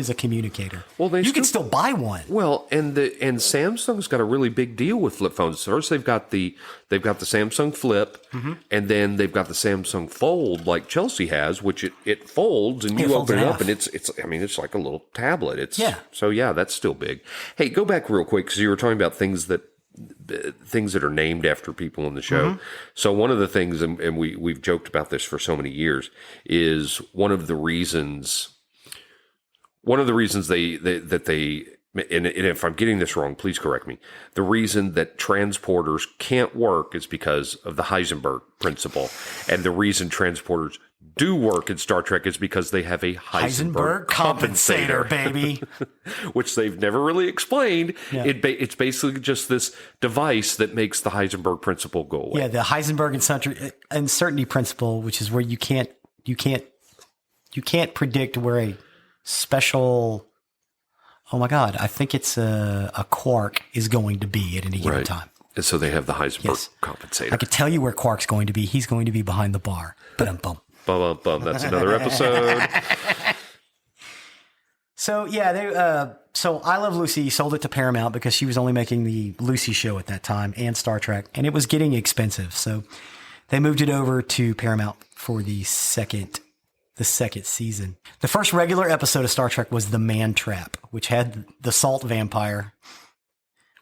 a communicator. Well, you can still buy one. Well, and Samsung's got a really big deal with flip phones. First, they've got the Samsung Flip, and then they've got the Samsung Fold, like Chelsea has, which it folds and you open it up, and it's like a little tablet. So that's still big. Hey, go back real quick because you were talking about things that are named after people in the show. So one of the things, and we've joked about this for so many years, is one of the reasons they and if I'm getting this wrong, please correct me. The reason that transporters can't work is because of the Heisenberg principle, and the reason transporters do work in Star Trek is because they have a Heisenberg compensator, baby. Which they've never really explained. Yeah. It's basically just this device that makes the Heisenberg principle go away. Yeah, the Heisenberg uncertainty principle, which is where you can't predict where a special, oh my God, I think it's a quark is going to be at any given time. And so they have the Heisenberg compensator. I could tell you where quark's going to be. He's going to be behind the bar. Ba-dum-bum. That's another episode. So so I Love Lucy sold it to Paramount because she was only making the Lucy show at that time and Star Trek, and it was getting expensive. So they moved it over to Paramount for the second season. The first regular episode of Star Trek was The Man Trap, which had the salt vampire,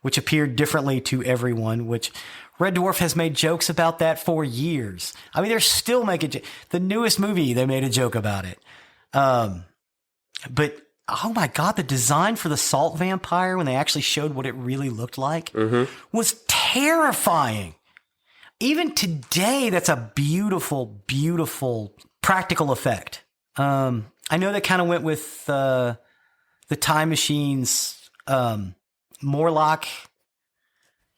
which appeared differently to everyone, which Red Dwarf has made jokes about that for years. I mean, they're still making the newest movie. They made a joke about it. But oh my God, the design for the salt vampire when they actually showed what it really looked like was terrifying. Even today, that's a beautiful, beautiful practical effect. I know they kind of went with the Time Machine's Morlock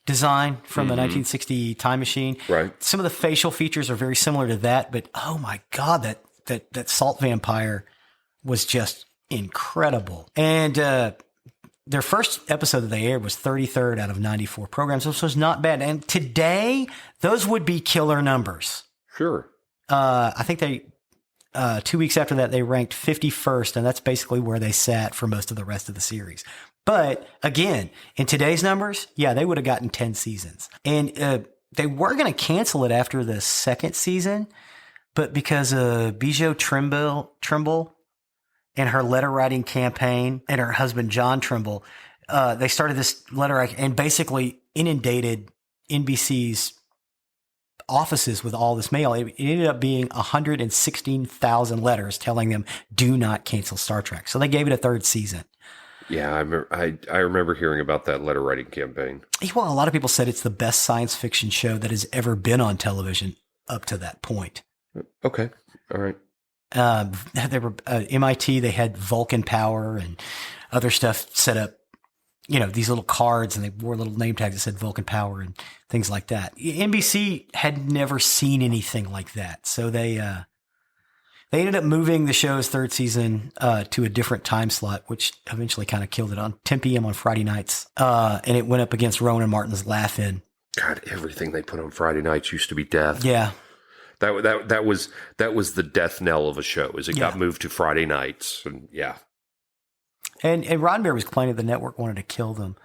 design from the 1960 Time Machine. Right. Some of the facial features are very similar to that, but oh my God, that salt vampire was just incredible. And their first episode that they aired was 33rd out of 94 programs, which was not bad. And today, those would be killer numbers. Sure. I think they 2 weeks after that, they ranked 51st, and that's basically where they sat for most of the rest of the series. But again, in today's numbers, they would have gotten 10 seasons. And they were going to cancel it after the second season, but because of Bijou Trimble and her letter writing campaign and her husband, John Trimble, they started this letter writing and basically inundated NBC's offices with all this mail. It ended up being 116,000 letters telling them, do not cancel Star Trek. So they gave it a third season. Yeah, I remember hearing about that letter writing campaign. Well, a lot of people said it's the best science fiction show that has ever been on television up to that point. Okay. All right. They were MIT. They had Vulcan power and other stuff set up. These little cards, and they wore little name tags that said Vulcan power and things like that. NBC had never seen anything like that, so they ended up moving the show's third season to a different time slot, which eventually kind of killed it, on 10 p.m. on Friday nights, and it went up against Rowan Martin's Laugh-In. God, everything they put on Friday nights used to be death. Yeah. That was the death knell of a show, as it got moved to Friday nights, and And Roddenberry was complaining the network wanted to kill them,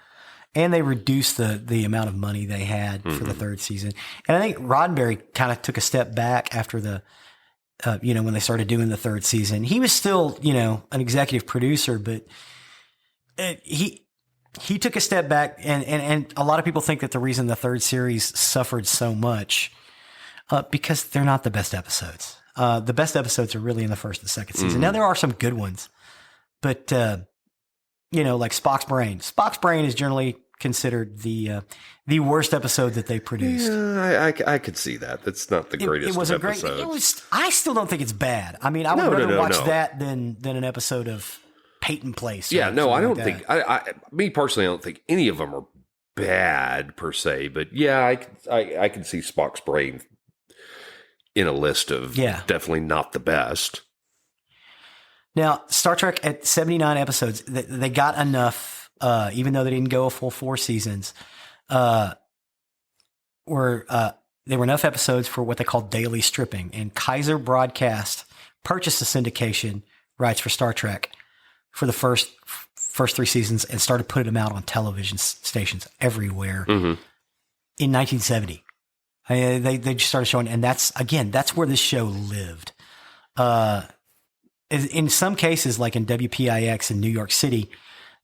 and they reduced the amount of money they had for the third season. And I think Roddenberry kind of took a step back after the, when they started doing the third season. He was still, an executive producer, but he took a step back, and a lot of people think that the reason the third series suffered so much because they're not the best episodes. The best episodes are really in the first and second season. Now there are some good ones, but like Spock's Brain. Spock's Brain is generally considered the worst episode that they produced. Yeah, I could see that. That's not the greatest. It was a of great. episodes. I still don't think it's bad. I mean, I would rather watch that than an episode of Peyton Place. Yeah, no, I don't think. Me personally, I don't think any of them are bad per se. But yeah, I can see Spock's Brain in a list of definitely not the best. Now, Star Trek at 79 episodes, they got enough, even though they didn't go a full 4 seasons, there were enough episodes for what they call daily stripping. And Kaiser Broadcast purchased the syndication rights for Star Trek for the first 3 seasons and started putting them out on television stations everywhere in 1970. They just started showing, and that's where this show lived. In some cases, like in WPIX in New York City,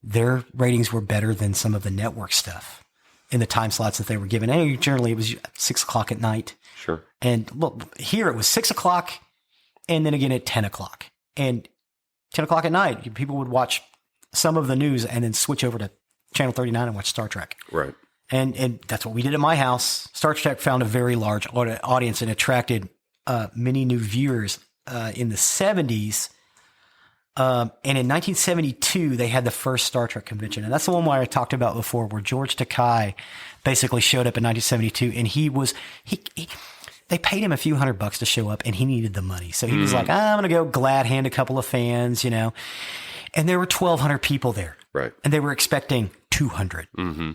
their ratings were better than some of the network stuff in the time slots that they were given. And generally, it was 6 o'clock at night. Sure. And look, here it was 6 o'clock, and then again at 10 o'clock. And 10 o'clock at night, people would watch some of the news and then switch over to Channel 39 and watch Star Trek. Right. And that's what we did at my house. Star Trek found a very large audience and attracted many new viewers in the 70s. And in 1972, they had the first Star Trek convention. And that's the one where I talked about before, where George Takei basically showed up in 1972. And they paid him a few $100 to show up, and he needed the money. So he was like, I'm going to go glad hand a couple of fans, And there were 1,200 people there. Right. And they were expecting 200. Mm-hmm.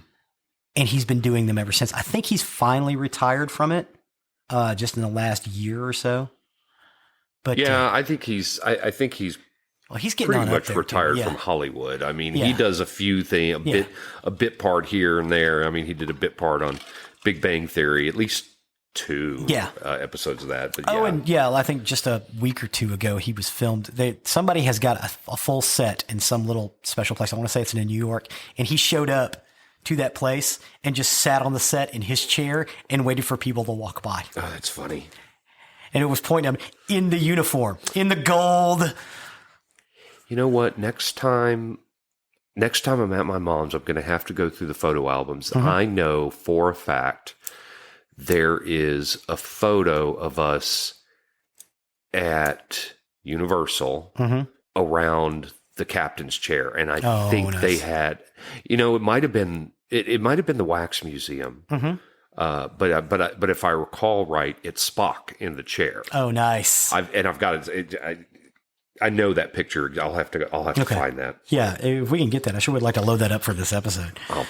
And he's been doing them ever since. I think he's finally retired from it, just in the last year or so. But yeah, I think he's well, he's getting pretty on much up there, retired yeah. from Hollywood. I mean, he does a few things, a bit part here and there. I mean, he did a bit part on Big Bang Theory, at least 2 episodes of that. But I think just a week or 2 ago, he was filmed. Somebody has got a full set in some little special place. I want to say it's in New York, and he showed up to that place and just sat on the set in his chair and waited for people to walk by. Oh, that's funny. And it was pointing at him in the uniform, in the gold. You know what? Next time I'm at my mom's, I'm going to have to go through the photo albums. Mm-hmm. I know for a fact there is a photo of us at Universal around the captain's chair. And I think they had, it might have been, it might have been the Wax Museum. Mm-hmm. But if I recall right, it's Spock in the chair. Oh, nice. I've got it. I know that picture. I'll have to find that. Yeah, if we can get that, I sure would like to load that up for this episode. I'll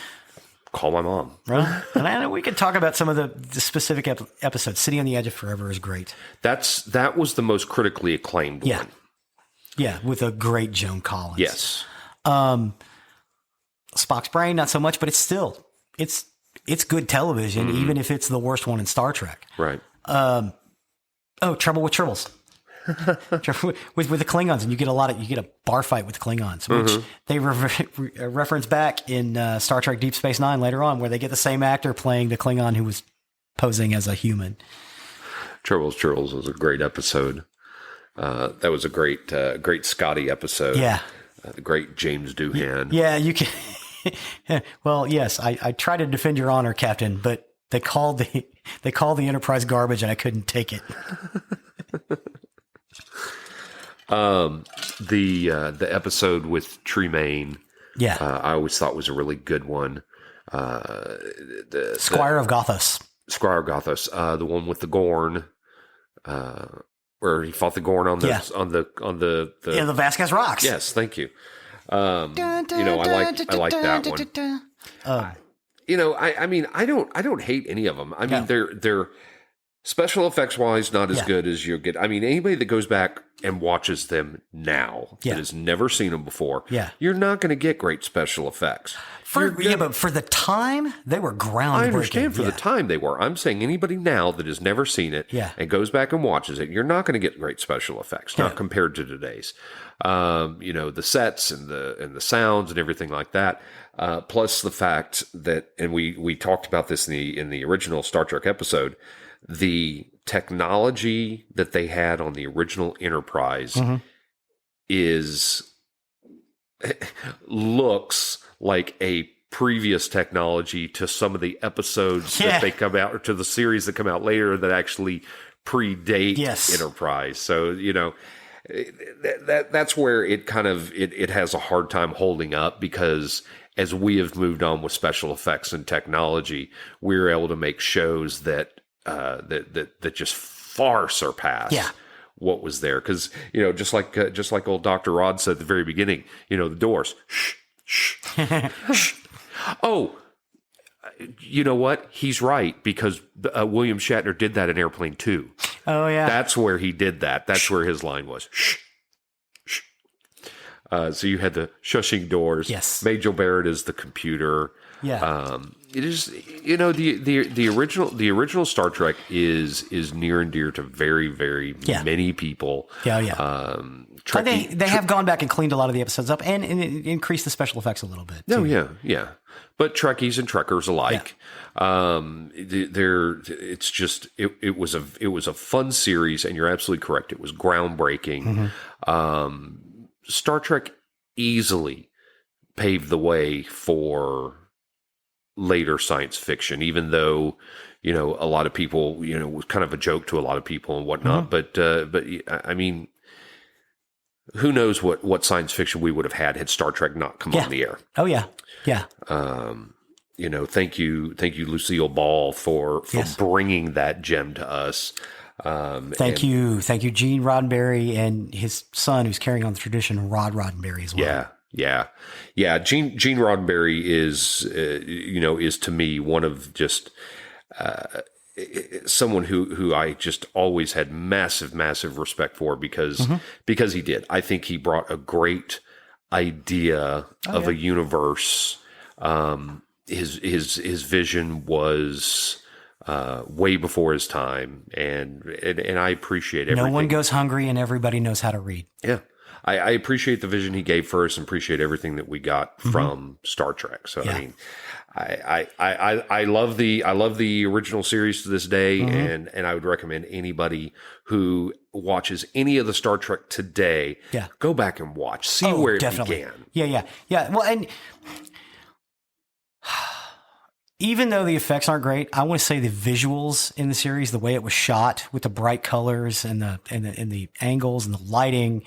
call my mom. Right? And I know we could talk about some of the specific episodes. City on the Edge of Forever is great. That was the most critically acclaimed one. Yeah, with a great Joan Collins. Yes. Spock's Brain, not so much, but it's good television, even if it's the worst one in Star Trek. Right. Trouble with Tribbles. with the Klingons, and you get a bar fight with the Klingons, which they reference back in Star Trek Deep Space Nine later on, where they get the same actor playing the Klingon who was posing as a human. Tribbles was a great episode. That was a great Scotty episode. Yeah. The great James Doohan. Yeah, you can. Well, yes, I try to defend your honor, Captain, but they called the Enterprise garbage, and I couldn't take it. The episode with Tremaine, I always thought was a really good one. Squire of Gothos, the one with the Gorn, where he fought the Gorn on the Vasquez Rocks. Yes, thank you. I like that one. I don't hate any of them. I mean, they're Special effects wise, not as Yeah. good as you get. I mean, anybody that goes back and watches them now Yeah. that has never seen them before, Yeah. you're not going to get great special effects. But for the time, they were groundbreaking. I understand for yeah. the time they were. I'm saying anybody now that has never seen it Yeah. and goes back and watches it, you're not going to get great special effects, not compared to today's. The sets and the sounds and everything like that. Plus the fact that, and we talked about this in the original Star Trek episode, the technology that they had on the original Enterprise looks like a previous technology to some of the episodes that they come out, or to the series that come out later that actually predate Enterprise. So, that's where it kind of, it has a hard time holding up, because as we have moved on with special effects and technology, we're able to make shows that just far surpass what was there. Because just like old Dr. Rod said at the very beginning, the doors. Shh, shh, shh. Oh, you know what? He's right, because William Shatner did that in Airplane 2. Oh yeah, that's where he did that. That's where his line was. Shh, shh. So you had the shushing doors. Yes. Majel Barrett is the computer. Yeah. It is, the original Star Trek is near and dear to very, very many people. Yeah. But they have gone back and cleaned a lot of the episodes up and increased the special effects a little bit. Oh yeah. But Trekkies and Trekkers alike, it was a fun series, and you're absolutely correct. It was groundbreaking. Star Trek easily paved the way for later science fiction, even though, a lot of people, it was kind of a joke to a lot of people and whatnot. But I mean, who knows what science fiction we would have had Star Trek not come on the air. Oh yeah. Yeah. Thank you, Lucille Ball for bringing that gem to us. Thank you, Gene Roddenberry and his son, who's carrying on the tradition, Rod Roddenberry as well. Yeah. Gene Roddenberry is to me one of just someone who I just always had massive respect for, because he did. I think he brought a great idea of a universe. His vision was way before his time, and I appreciate everything. No one goes hungry, and everybody knows how to read. Yeah. I appreciate the vision he gave for us, and appreciate everything that we got from Star Trek. So I mean, I love the original series to this day, and I would recommend anybody who watches any of the Star Trek today, go back and watch, see where it began. Yeah. Well, and even though the effects aren't great, I want to say the visuals in the series, the way it was shot with the bright colors and the angles and the lighting,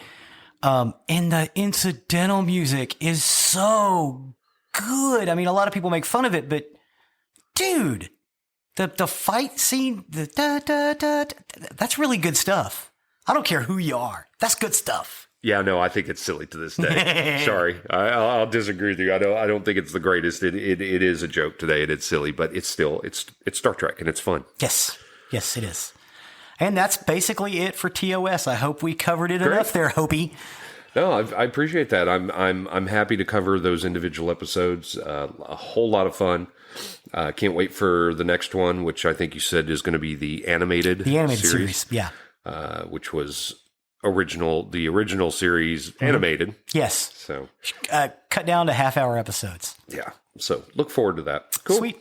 and the incidental music is so good. I mean, a lot of people make fun of it, but dude, the fight scene, that's really good stuff. I don't care who you are. That's good stuff. Yeah, no, I think it's silly to this day. Sorry, I'll disagree with you. I don't think it's the greatest. It is a joke today, and it's silly, but it's Star Trek, and it's fun. Yes, it is. And that's basically it for TOS. I hope we covered it enough there, Hopi. No, I appreciate that. I'm happy to cover those individual episodes. A whole lot of fun. Can't wait for the next one, which I think you said is going to be the animated series. Yeah. Which was the original series animated. Yes. So cut down to half-hour episodes. Yeah. So look forward to that. Cool. Sweet.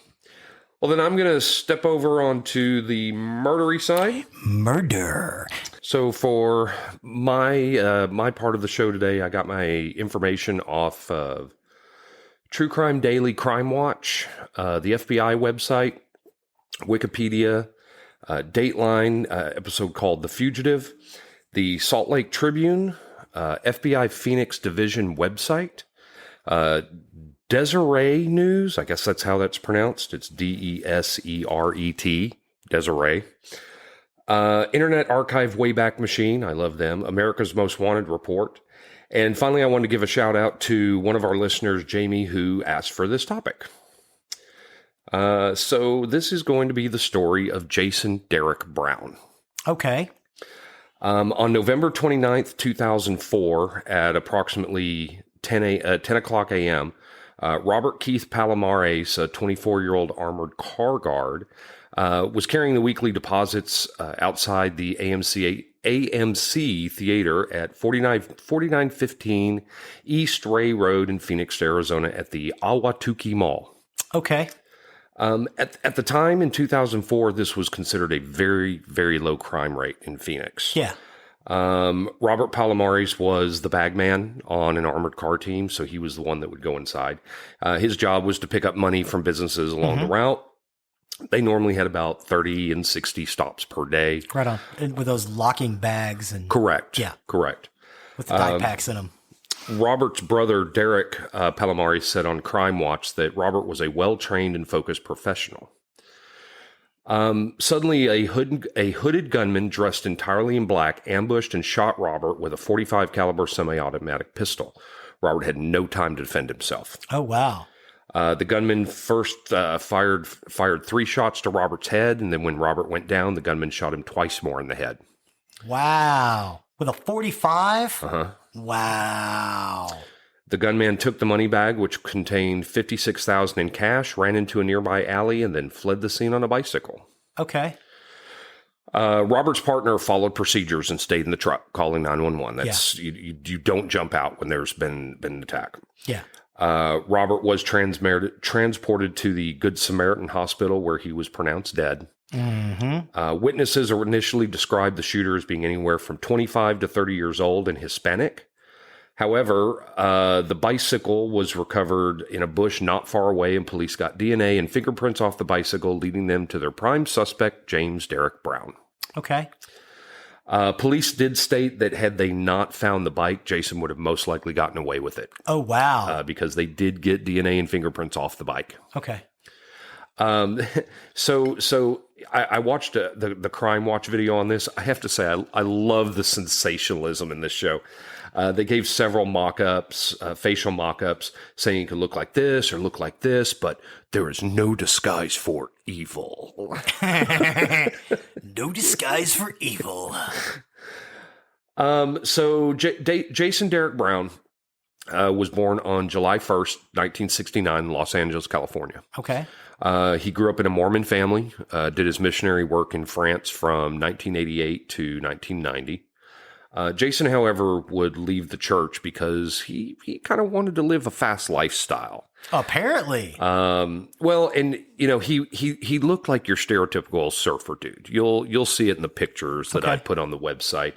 Well, then I'm going to step over onto the murdery side. Murder. So for my part of the show today, I got my information off of True Crime Daily, Crime Watch, the FBI website, Wikipedia, Dateline, episode called The Fugitive, the Salt Lake Tribune, FBI Phoenix Division website, Deseret News, I guess that's how that's pronounced. It's Deseret, Deseret. Internet Archive Wayback Machine, I love them. America's Most Wanted Report. And finally, I wanted to give a shout out to one of our listeners, Jamie, who asked for this topic. So this is going to be the story of Jason Derek Brown. Okay. On November 29th, 2004, at approximately 10 o'clock a.m., Robert Keith Palomares, a 24-year-old armored car guard, was carrying the weekly deposits outside the AMC Theater at 4915 East Ray Road in Phoenix, Arizona, at the Ahwatukee Mall. Okay. At the time in 2004, this was considered a very, very low crime rate in Phoenix. Yeah. Robert Palomares was the bagman on an armored car team, so he was the one that would go inside. His job was to pick up money from businesses along the route. They normally had about 30 and 60 stops per day. Right on. And with those locking bags and Correct. Yeah. Correct. with the dye packs in them. Robert's brother, Derek Palomares, said on Crime Watch that Robert was a well-trained and focused professional. Suddenly, a hooded gunman dressed entirely in black ambushed and shot Robert with a .45 caliber semi-automatic pistol. Robert had no time to defend himself. Oh, wow. The gunman first fired 3 shots to Robert's head, and then when Robert went down, the gunman shot him twice more in the head. Wow. With a 45? Uh-huh. Wow. The gunman took the money bag, which contained $56,000 in cash, ran into a nearby alley, and then fled the scene on a bicycle. Okay. Robert's partner followed procedures and stayed in the truck, calling 911. That's you don't jump out when there's been an attack. Yeah. Robert was transported to the Good Samaritan Hospital, where he was pronounced dead. Mm-hmm. Witnesses initially described the shooter as being anywhere from 25 to 30 years old and Hispanic. However, the bicycle was recovered in a bush not far away, and police got DNA and fingerprints off the bicycle, leading them to their prime suspect, James Derek Brown. Okay. Police did state that had they not found the bike, Jason would have most likely gotten away with it. Oh, wow. Because they did get DNA and fingerprints off the bike. Okay. So I watched the Crime Watch video on this. I have to say, I love the sensationalism in this show. They gave several mock-ups, facial mock-ups, saying it could look like this or look like this, but there is no disguise for evil. No disguise for evil. So Jason Derek Brown was born on July 1st, 1969 in Los Angeles, California. Okay. He grew up in a Mormon family, did his missionary work in France from 1988 to 1990. Jason, however, would leave the church because he kind of wanted to live a fast lifestyle. Apparently. Well, and you know, he looked like your stereotypical surfer dude. You'll see it in the pictures that I put on the website.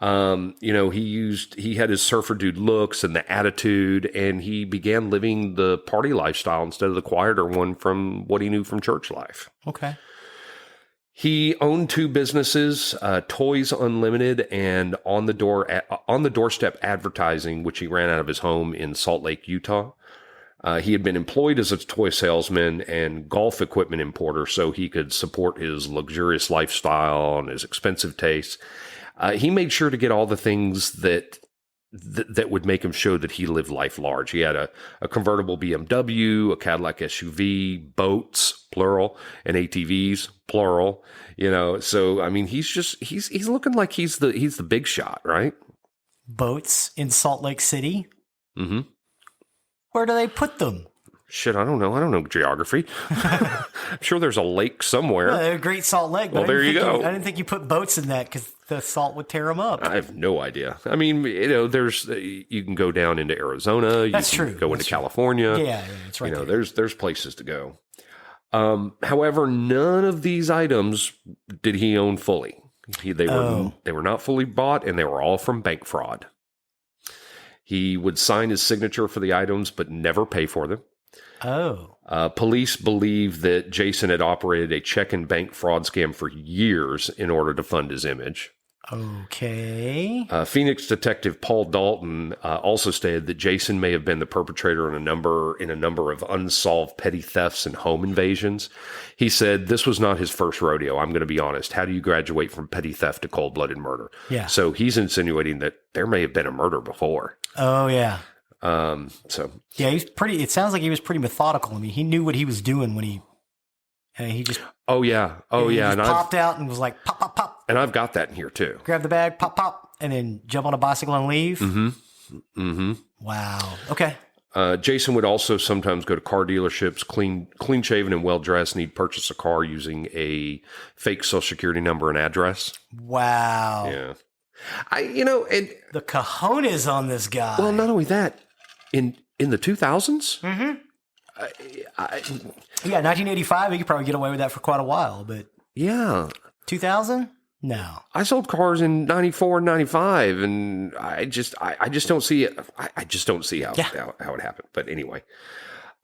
You know, he had his surfer dude looks and the attitude, and he began living the party lifestyle instead of the quieter one from what he knew from church life. Okay. He owned 2 businesses, Toys Unlimited and On the Doorstep Advertising, which he ran out of his home in Salt Lake, Utah. He had been employed as a toy salesman and golf equipment importer so he could support his luxurious lifestyle and his expensive tastes. He made sure to get all the things that would make him show that he lived life large. He had a convertible BMW, a Cadillac SUV, boats, plural, and ATVs, plural. You know, so I mean, he's looking like he's the big shot, right? Boats in Salt Lake City. Mm-hmm. Where do they put them? Shit, I don't know geography. I'm sure there's a lake somewhere. Well, Great Salt Lake. Well, there you go. I didn't think you put boats in that because the salt would tear them up. I have no idea. I mean, you know, you can go down into Arizona. That's you can true. Go into California. Yeah, that's right. You know, there's places to go. However, none of these items did he own fully. They were not fully bought, and they were all from bank fraud. He would sign his signature for the items, but never pay for them. Oh. Police believe that Jason had operated a check and bank fraud scam for years in order to fund his image. Okay. Phoenix detective Paul Dalton also stated that Jason may have been the perpetrator in a number of unsolved petty thefts and home invasions. He said this was not his first rodeo. I'm going to be honest. How do you graduate from petty theft to cold-blooded murder? Yeah. So he's insinuating that there may have been a murder before. Oh, yeah. So yeah, it sounds like he was pretty methodical. I mean, he knew what he was doing when he And he just Oh yeah. and popped out and was like pop, pop, pop. And I've got that in here too. Grab the bag, pop, pop, and then jump on a bicycle and leave. Mm-hmm. Wow. Okay. Jason would also sometimes go to car dealerships, clean shaven and well dressed, and he'd purchase a car using a fake Social Security number and address. Wow. Yeah. And the cojones on this guy. Well, not only that, in the 2000s. Mm-hmm. 1985, you could probably get away with that for quite a while, but yeah, 2000, no. I sold cars in 94 and 95, and I just don't see it. I just don't see how it happened. But anyway,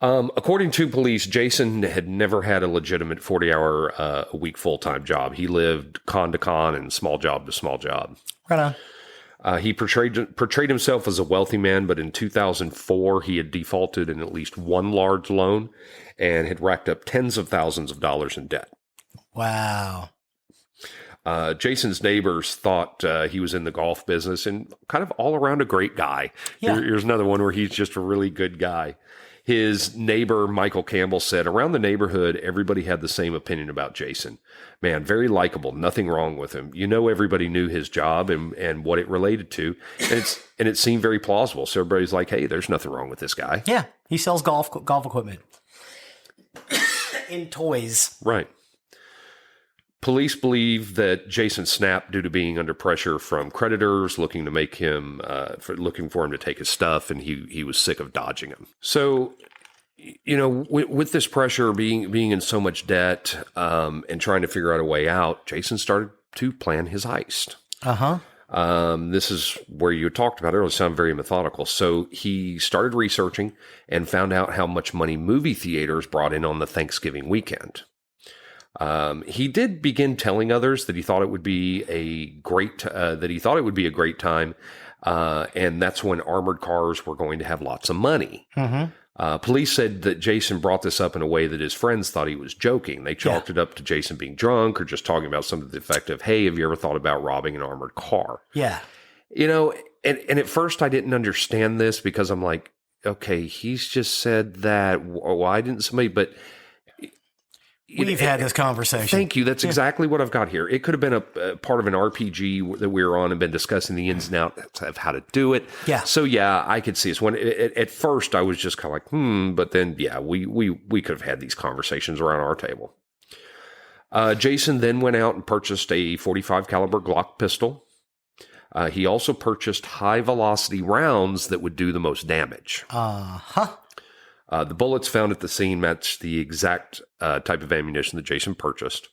according to police, Jason had never had a legitimate 40-hour a week full-time job. He lived con to con and small job to small job. Right on. He portrayed himself as a wealthy man, but in 2004, he had defaulted in at least one large loan and had racked up tens of thousands of dollars in debt. Wow. Jason's neighbors thought he was in the golf business and kind of all around a great guy. Yeah. Here's another one where he's just a really good guy. His neighbor, Michael Campbell, said, around the neighborhood, everybody had the same opinion about Jason. Man, very likable, nothing wrong with him. Everybody knew his job and what it related to. And it seemed very plausible. So everybody's like, hey, there's nothing wrong with this guy. Yeah, he sells golf equipment. In toys. Right. Police believe that Jason snapped due to being under pressure from creditors looking to make him, looking for him to take his stuff, and he was sick of dodging them. So, with this pressure, being in so much debt, and trying to figure out a way out, Jason started to plan his heist. This is where you talked about it earlier. Sound very methodical. So he started researching and found out how much money movie theaters brought in on the Thanksgiving weekend. He did begin telling others that he thought it would be a great time, and that's when armored cars were going to have lots of money. Police said that Jason brought this up in a way that his friends thought he was joking. They chalked it up to Jason being drunk or just talking about something to the effect of, "Hey, have you ever thought about robbing an armored car?" Yeah, and at first I didn't understand this because I'm like, okay, he's just said that. Why didn't somebody? But we've had this conversation. Thank you. That's exactly what I've got here. It could have been a part of an RPG that we were on and been discussing the ins and outs of how to do it. Yeah. So yeah, I could see this. When at first I was just kind of like, but then yeah, we could have had these conversations around our table. Jason then went out and purchased a .45 caliber Glock pistol. He also purchased high velocity rounds that would do the most damage. The bullets found at the scene matched the exact type of ammunition that Jason purchased.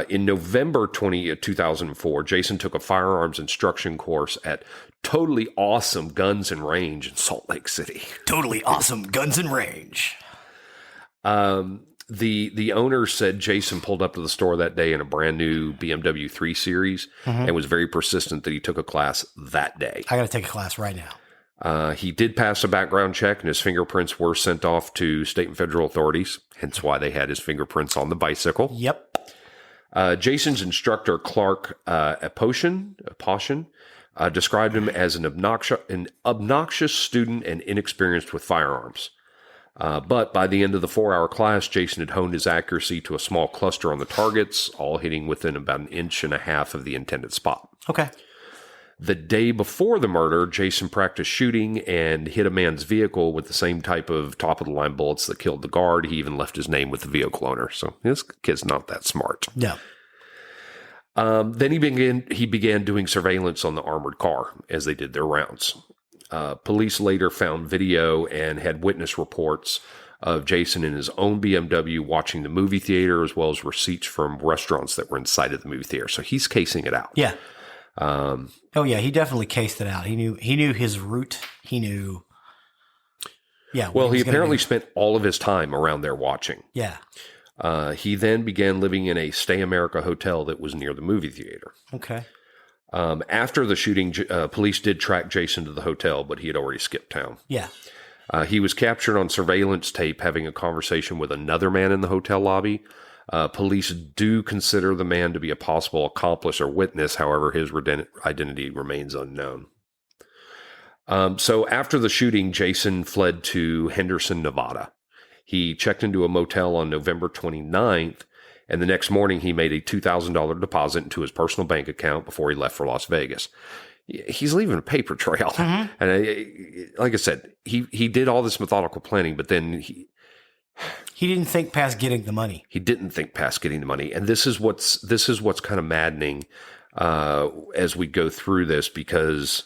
In November 2004, Jason took a firearms instruction course at Totally Awesome Guns and Range in Salt Lake City. Totally Awesome Guns and Range. The owner said Jason pulled up to the store that day in a brand new BMW 3 Series and was very persistent that he took a class that day. I got to take a class right now. He did pass a background check, and his fingerprints were sent off to state and federal authorities, hence why they had his fingerprints on the bicycle. Yep. Jason's instructor, Clark Aposhin, described him as an obnoxious student and inexperienced with firearms. But by the end of the 4-hour class, Jason had honed his accuracy to a small cluster on the targets, all hitting within about 1.5 inches of the intended spot. Okay. The day before the murder, Jason practiced shooting and hit a man's vehicle with the same type of top-of-the-line bullets that killed the guard. He even left his name with the vehicle owner. So this kid's not that smart. No. Then he began doing surveillance on the armored car as they did their rounds. Police later found video and had witness reports of Jason in his own BMW watching the movie theater, as well as receipts from restaurants that were inside of the movie theater. So he's casing it out. Yeah. He definitely cased it out. He knew his route. He knew. Yeah. Well, he apparently spent all of his time around there watching. Yeah. He then began living in a Stay America hotel that was near the movie theater. Okay. After the shooting, police did track Jason to the hotel, but he had already skipped town. Yeah. He was captured on surveillance tape having a conversation with another man in the hotel lobby. Police do consider the man to be a possible accomplice or witness. However, his identity remains unknown. So after the shooting, Jason fled to Henderson, Nevada. He checked into a motel on November 29th, and the next morning he made a $2,000 deposit into his personal bank account before he left for Las Vegas. He's leaving a paper trail. And like I said, he did all this methodical planning, but then he didn't think past getting the money. He didn't think past getting the money. And this is what's kind of maddening as we go through this, because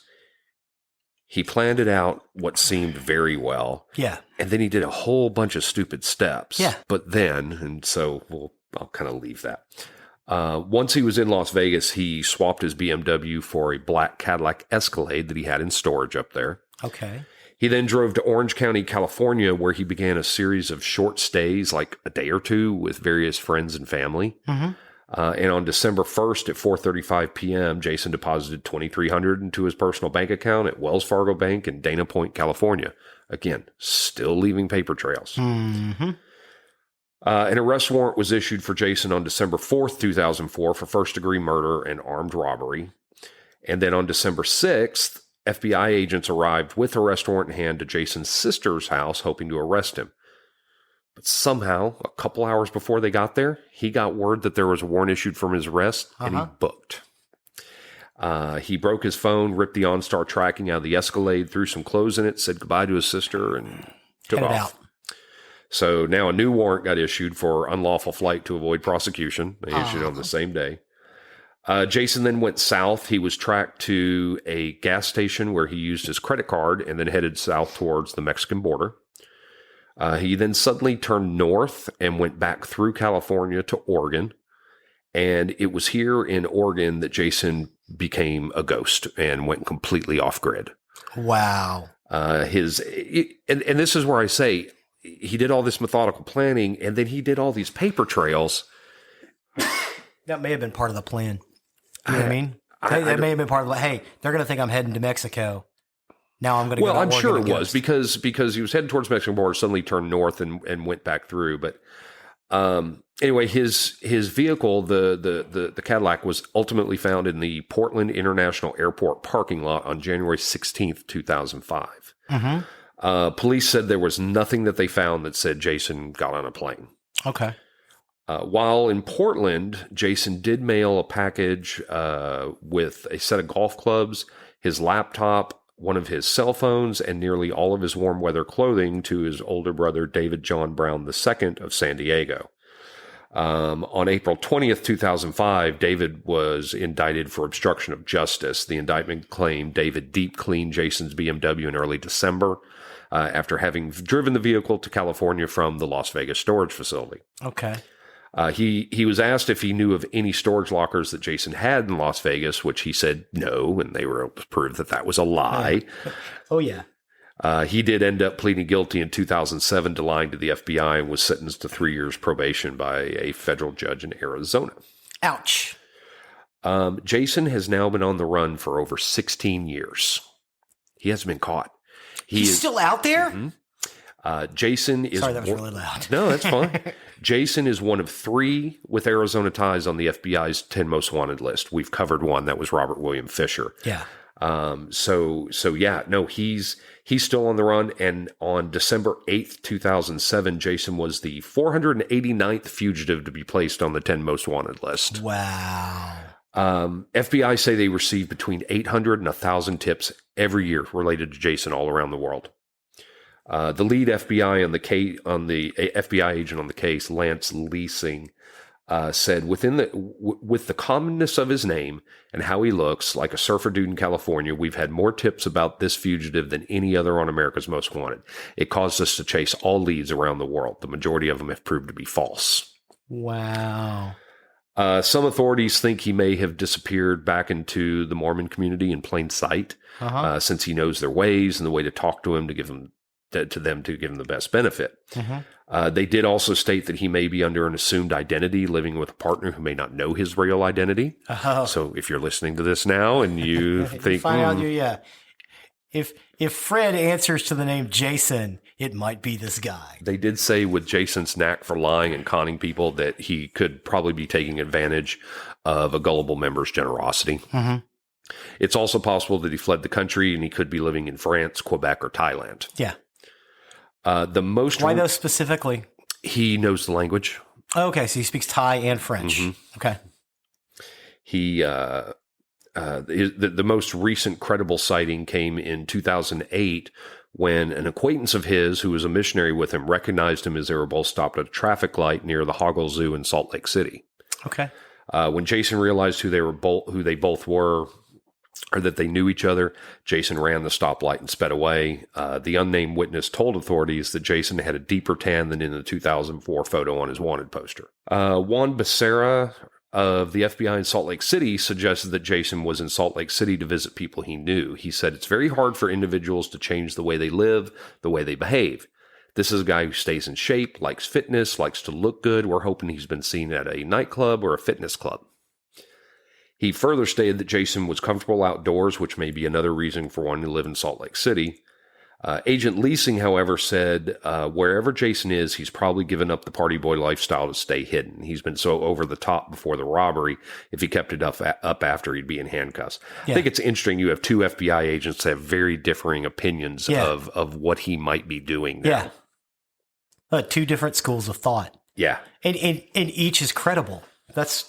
he planned it out what seemed very well. Yeah. And then he did a whole bunch of stupid steps. Yeah. But then, and so I'll kind of leave that. Once he was in Las Vegas, he swapped his BMW for a black Cadillac Escalade that he had in storage up there. Okay. He then drove to Orange County, California, where he began a series of short stays, like a day or two, with various friends and family. Mm-hmm. And on December 1st at 4:35 p.m., Jason deposited $2,300 into his personal bank account at Wells Fargo Bank in Dana Point, California. Again, still leaving paper trails. Mm-hmm. An arrest warrant was issued for Jason on December 4th, 2004 for first-degree murder and armed robbery. And then on December 6th, FBI agents arrived with arrest warrant in hand to Jason's sister's house, hoping to arrest him. But somehow, a couple hours before they got there, he got word that there was a warrant issued from his arrest, and he booked. He broke his phone, ripped the OnStar tracking out of the Escalade, threw some clothes in it, said goodbye to his sister, and took off. Out. So now a new warrant got issued for unlawful flight to avoid prosecution. They issued it on the same day. Jason then went south. He was tracked to a gas station where he used his credit card and then headed south towards the Mexican border. He then suddenly turned north and went back through California to Oregon. And it was here in Oregon that Jason became a ghost and went completely off grid. Wow. And this is where I say he did all this methodical planning, and then he did all these paper trails. That may have been part of the plan. You know what I mean? That may have been part of hey, they're going to think I'm heading to Mexico. Now I'm going to go to Well, I'm sure it was because he was heading towards the Mexican border, suddenly turned north and went back through. But anyway, his vehicle, the Cadillac, was ultimately found in the Portland International Airport parking lot on January 16th, 2005. Mm-hmm. Police said there was nothing that they found that said Jason got on a plane. Okay. While in Portland, Jason did mail a package with a set of golf clubs, his laptop, one of his cell phones, and nearly all of his warm weather clothing to his older brother, David John Brown II of San Diego. On April 20th, 2005, David was indicted for obstruction of justice. The indictment claimed David deep cleaned Jason's BMW in early December after having driven the vehicle to California from the Las Vegas storage facility. Okay. He was asked if he knew of any storage lockers that Jason had in Las Vegas, which he said no, and they were able to prove that was a lie. Oh, yeah. He did end up pleading guilty in 2007 to lying to the FBI and was sentenced to 3 years probation by a federal judge in Arizona. Ouch. Jason has now been on the run for over 16 years. He hasn't been caught. He's still out there? Mm-hmm. Jason is... Sorry, that was really loud. No, that's fine. Jason is one of 3 with Arizona ties on the FBI's 10 most wanted list. We've covered one. That was Robert William Fisher. Yeah. So yeah, no, he's still on the run. And on December 8th, 2007, Jason was the 489th fugitive to be placed on the 10 most wanted list. Wow. FBI say they receive between 800 and 1,000 tips every year related to Jason all around the world. The lead FBI FBI agent on the case, Lance Leasing, said with the commonness of his name and how he looks like a surfer dude in California, we've had more tips about this fugitive than any other on America's Most Wanted. It caused us to chase all leads around the world. The majority of them have proved to be false. Wow. Some authorities think he may have disappeared back into the Mormon community in plain sight, since he knows their ways and the way to talk to him to give them the best benefit. Mm-hmm. They did also state that he may be under an assumed identity, living with a partner who may not know his real identity. So if you're listening to this now and you think, if Fred answers to the name Jason, it might be this guy. They did say with Jason's knack for lying and conning people that he could probably be taking advantage of a gullible member's generosity. Mm-hmm. It's also possible that he fled the country and he could be living in France, Quebec, or Thailand. Yeah. The most Why those specifically? he knows the language. Okay, so he speaks Thai and French. Okay. He the most recent credible sighting came in 2008 when an acquaintance of his who was a missionary with him recognized him as they were both stopped at a traffic light near the Hoggle Zoo in Salt Lake City. Okay. When Jason realized who they both were, or that they knew each other, Jason ran the stoplight and sped away. The unnamed witness told authorities that Jason had a deeper tan than in the 2004 photo on his wanted poster. Juan Becerra of the FBI in Salt Lake City suggested that Jason was in Salt Lake City to visit people he knew. He said it's very hard for individuals to change the way they live, the way they behave. This is a guy who stays in shape, likes fitness, likes to look good. We're hoping he's been seen at a nightclub or a fitness club. He further stated that Jason was comfortable outdoors, which may be another reason for wanting to live in Salt Lake City. Agent Leasing, however, said wherever Jason is, he's probably given up the party boy lifestyle to stay hidden. He's been so over the top before the robbery. If he kept it up after, he'd be in handcuffs. Yeah. I think it's interesting. You have two FBI agents that have very differing opinions of what he might be doing now. Yeah. Two different schools of thought. Yeah. And each is credible. But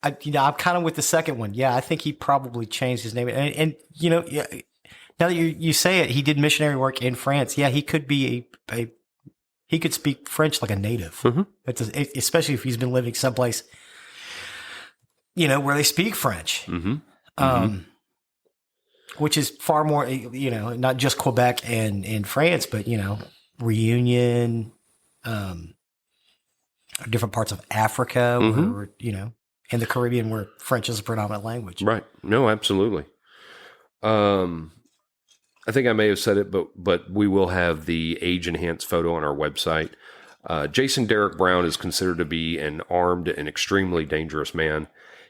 I'm kind of with the second one. Yeah, I think he probably changed his name. And now that you say it, he did missionary work in France. Yeah, he could be he could speak French like a native. Especially if he's been living someplace, where they speak French. Which is far more, not just Quebec and France, but, Reunion, different parts of Africa, where, in the Caribbean where French is a predominant language. Right. No, absolutely. I think I may have said it, but we will have the age-enhanced photo on our website. Jason Derek Brown is considered to be an armed and extremely dangerous man.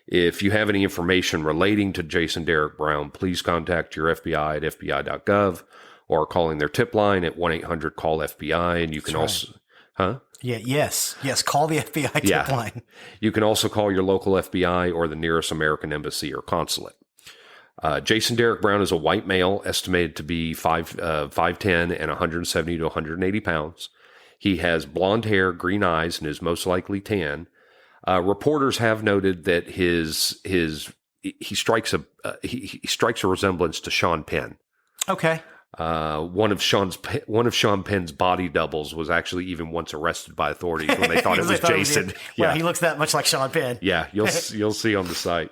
If you have any information relating to Jason Derek Brown, please contact your FBI at fbi.gov or calling their tip line at 1-800-CALL-FBI. And you can also... Huh? Yeah, yes. Call the FBI tip line. You can also call your local FBI or the nearest American embassy or consulate. Jason Derek Brown is a white male, estimated to be 5'10" and 170 to 180 pounds. He has blonde hair, green eyes, and is most likely tan. Reporters have noted that he strikes a resemblance to Sean Penn. Okay. One of Sean Penn's body doubles was actually even once arrested by authorities when they thought it was Jason. Well, he looks that much like Sean Penn. Yeah, you'll see on the site.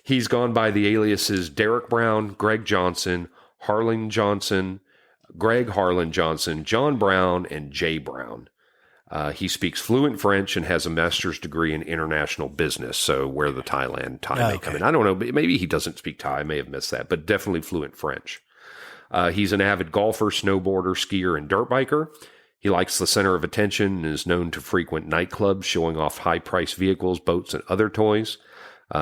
He's gone by the aliases Derek Brown, Greg Johnson, Harlan Johnson, Greg Harlan Johnson, John Brown, and Jay Brown. He speaks fluent French and has a master's degree in international business, so where the Thai may come in. I don't know, maybe he doesn't speak Thai. I may have missed that, but definitely fluent French. He's an avid golfer, snowboarder, skier, and dirt biker. He likes the center of attention and is known to frequent nightclubs showing off high-priced vehicles, boats, and other toys.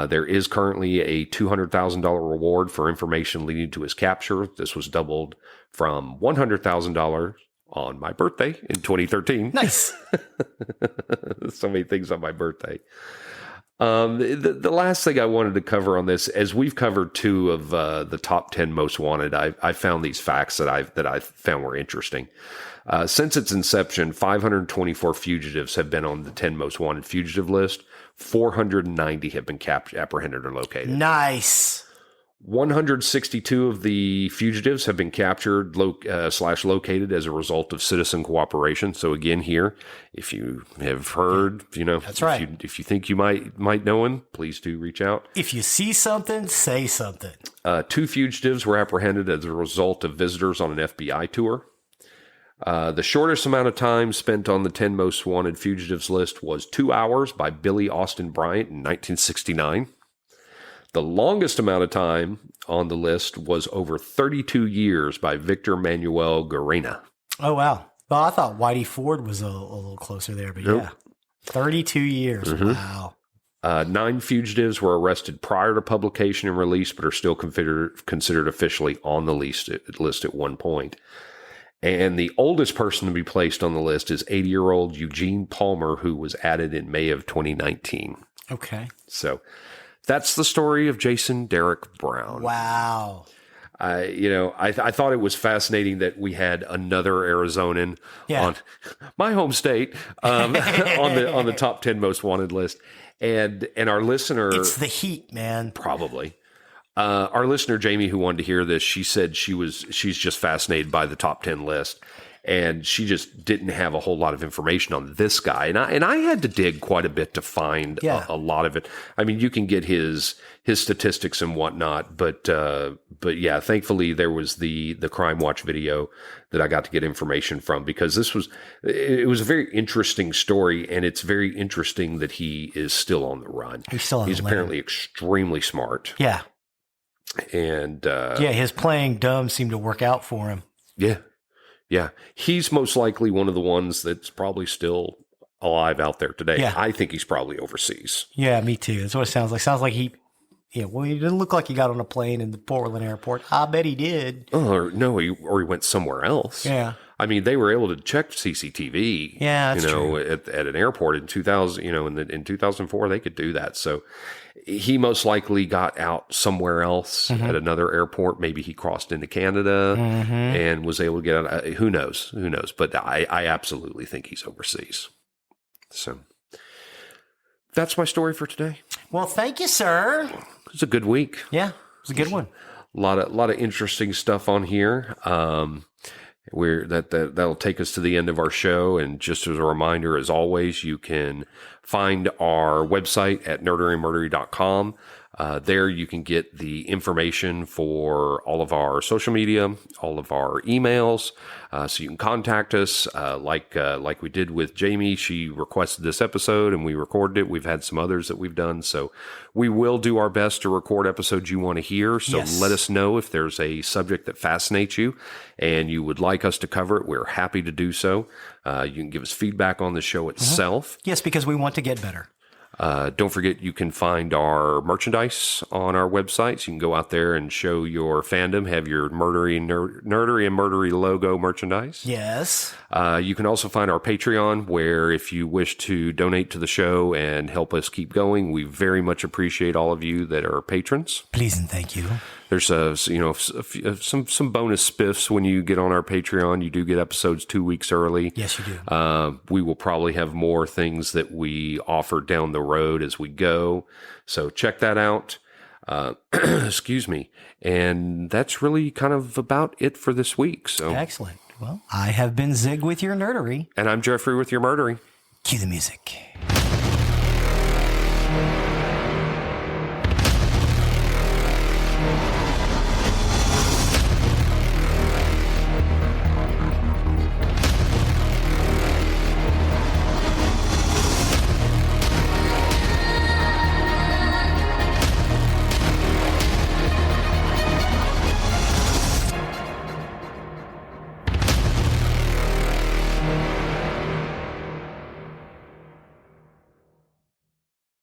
There is currently a $200,000 reward for information leading to his capture. This was doubled from $100,000 on my birthday in 2013. Nice. So many things on my birthday. The last thing I wanted to cover on this, as we've covered two of the top 10 most wanted, I found these facts that I found were interesting. Since its inception, 524 fugitives have been on the 10 most wanted fugitive list. 490 have been apprehended or located. Nice. 162 of the fugitives have been captured /located as a result of citizen cooperation. So again, here, if you have heard, that's right. If you think you might know him, please do reach out. If you see something, say something. 2 fugitives were apprehended as a result of visitors on an FBI tour. The shortest amount of time spent on the 10 most wanted fugitives list was 2 hours by Billy Austin Bryant in 1969. The longest amount of time on the list was over 32 years by Victor Manuel Garena. Oh, wow. Well, I thought Whitey Ford was a little closer there, but nope. Yeah. 32 years. Mm-hmm. Wow. 9 fugitives were arrested prior to publication and release, but are still considered officially on the list at one point. And the oldest person to be placed on the list is 80-year-old Eugene Palmer, who was added in May of 2019. Okay. So that's the story of Jason Derek Brown. Wow. I thought it was fascinating that we had another Arizonan on my home state on the top 10 most wanted list, and our listener, it's the heat, man. Probably. Our listener Jamie, who wanted to hear this, she said she's just fascinated by the top 10 list. And she just didn't have a whole lot of information on this guy. And I had to dig quite a bit to find a lot of it. I mean, you can get his statistics and whatnot, but yeah, thankfully there was the Crime Watch video that I got to get information from, because it was a very interesting story, and it's very interesting that he is still on the run. He's apparently extremely smart. Yeah. And his playing dumb seemed to work out for him. Yeah. Yeah, he's most likely one of the ones that's probably still alive out there today. Yeah. I think he's probably overseas. Yeah, me too. That's what it sounds like. Sounds like he didn't look like he got on a plane in the Portland airport. I bet he did. Oh, or no, he went somewhere else. Yeah. I mean, they were able to check CCTV. Yeah, that's true. At an airport in 2000. In 2004, they could do that. So he most likely got out somewhere else at another airport. Maybe he crossed into Canada and was able to get out. Who knows? But I absolutely think he's overseas. So that's my story for today. Well, thank you, sir. It's a good week. Yeah, it's a good one. A lot of interesting stuff on here. That'll take us to the end of our show. And just as a reminder, as always, you can find our website at nerderymurdery.com. There you can get the information for all of our social media, all of our emails, so you can contact us. Like we did with Jamie, she requested this episode and we recorded it. We've had some others that we've done, so we will do our best to record episodes you want to hear. So let us know if there's a subject that fascinates you and you would like us to cover it. We're happy to do so. You can give us feedback on the show itself. Yes, because we want to get better. Don't forget, you can find our merchandise on our website. So you can go out there and show your fandom, have your nerdery and murdery logo merchandise. Yes. You can also find our Patreon, where if you wish to donate to the show and help us keep going, we very much appreciate all of you that are patrons. Please and thank you. There's some bonus spiffs when you get on our Patreon. You do get episodes 2 weeks early. Yes, you do. We will probably have more things that we offer down the road as we go. So check that out. Excuse me. And that's really kind of about it for this week. So excellent. Well, I have been Zig with your nerdery. And I'm Geoffrey with your murdery. Cue the music.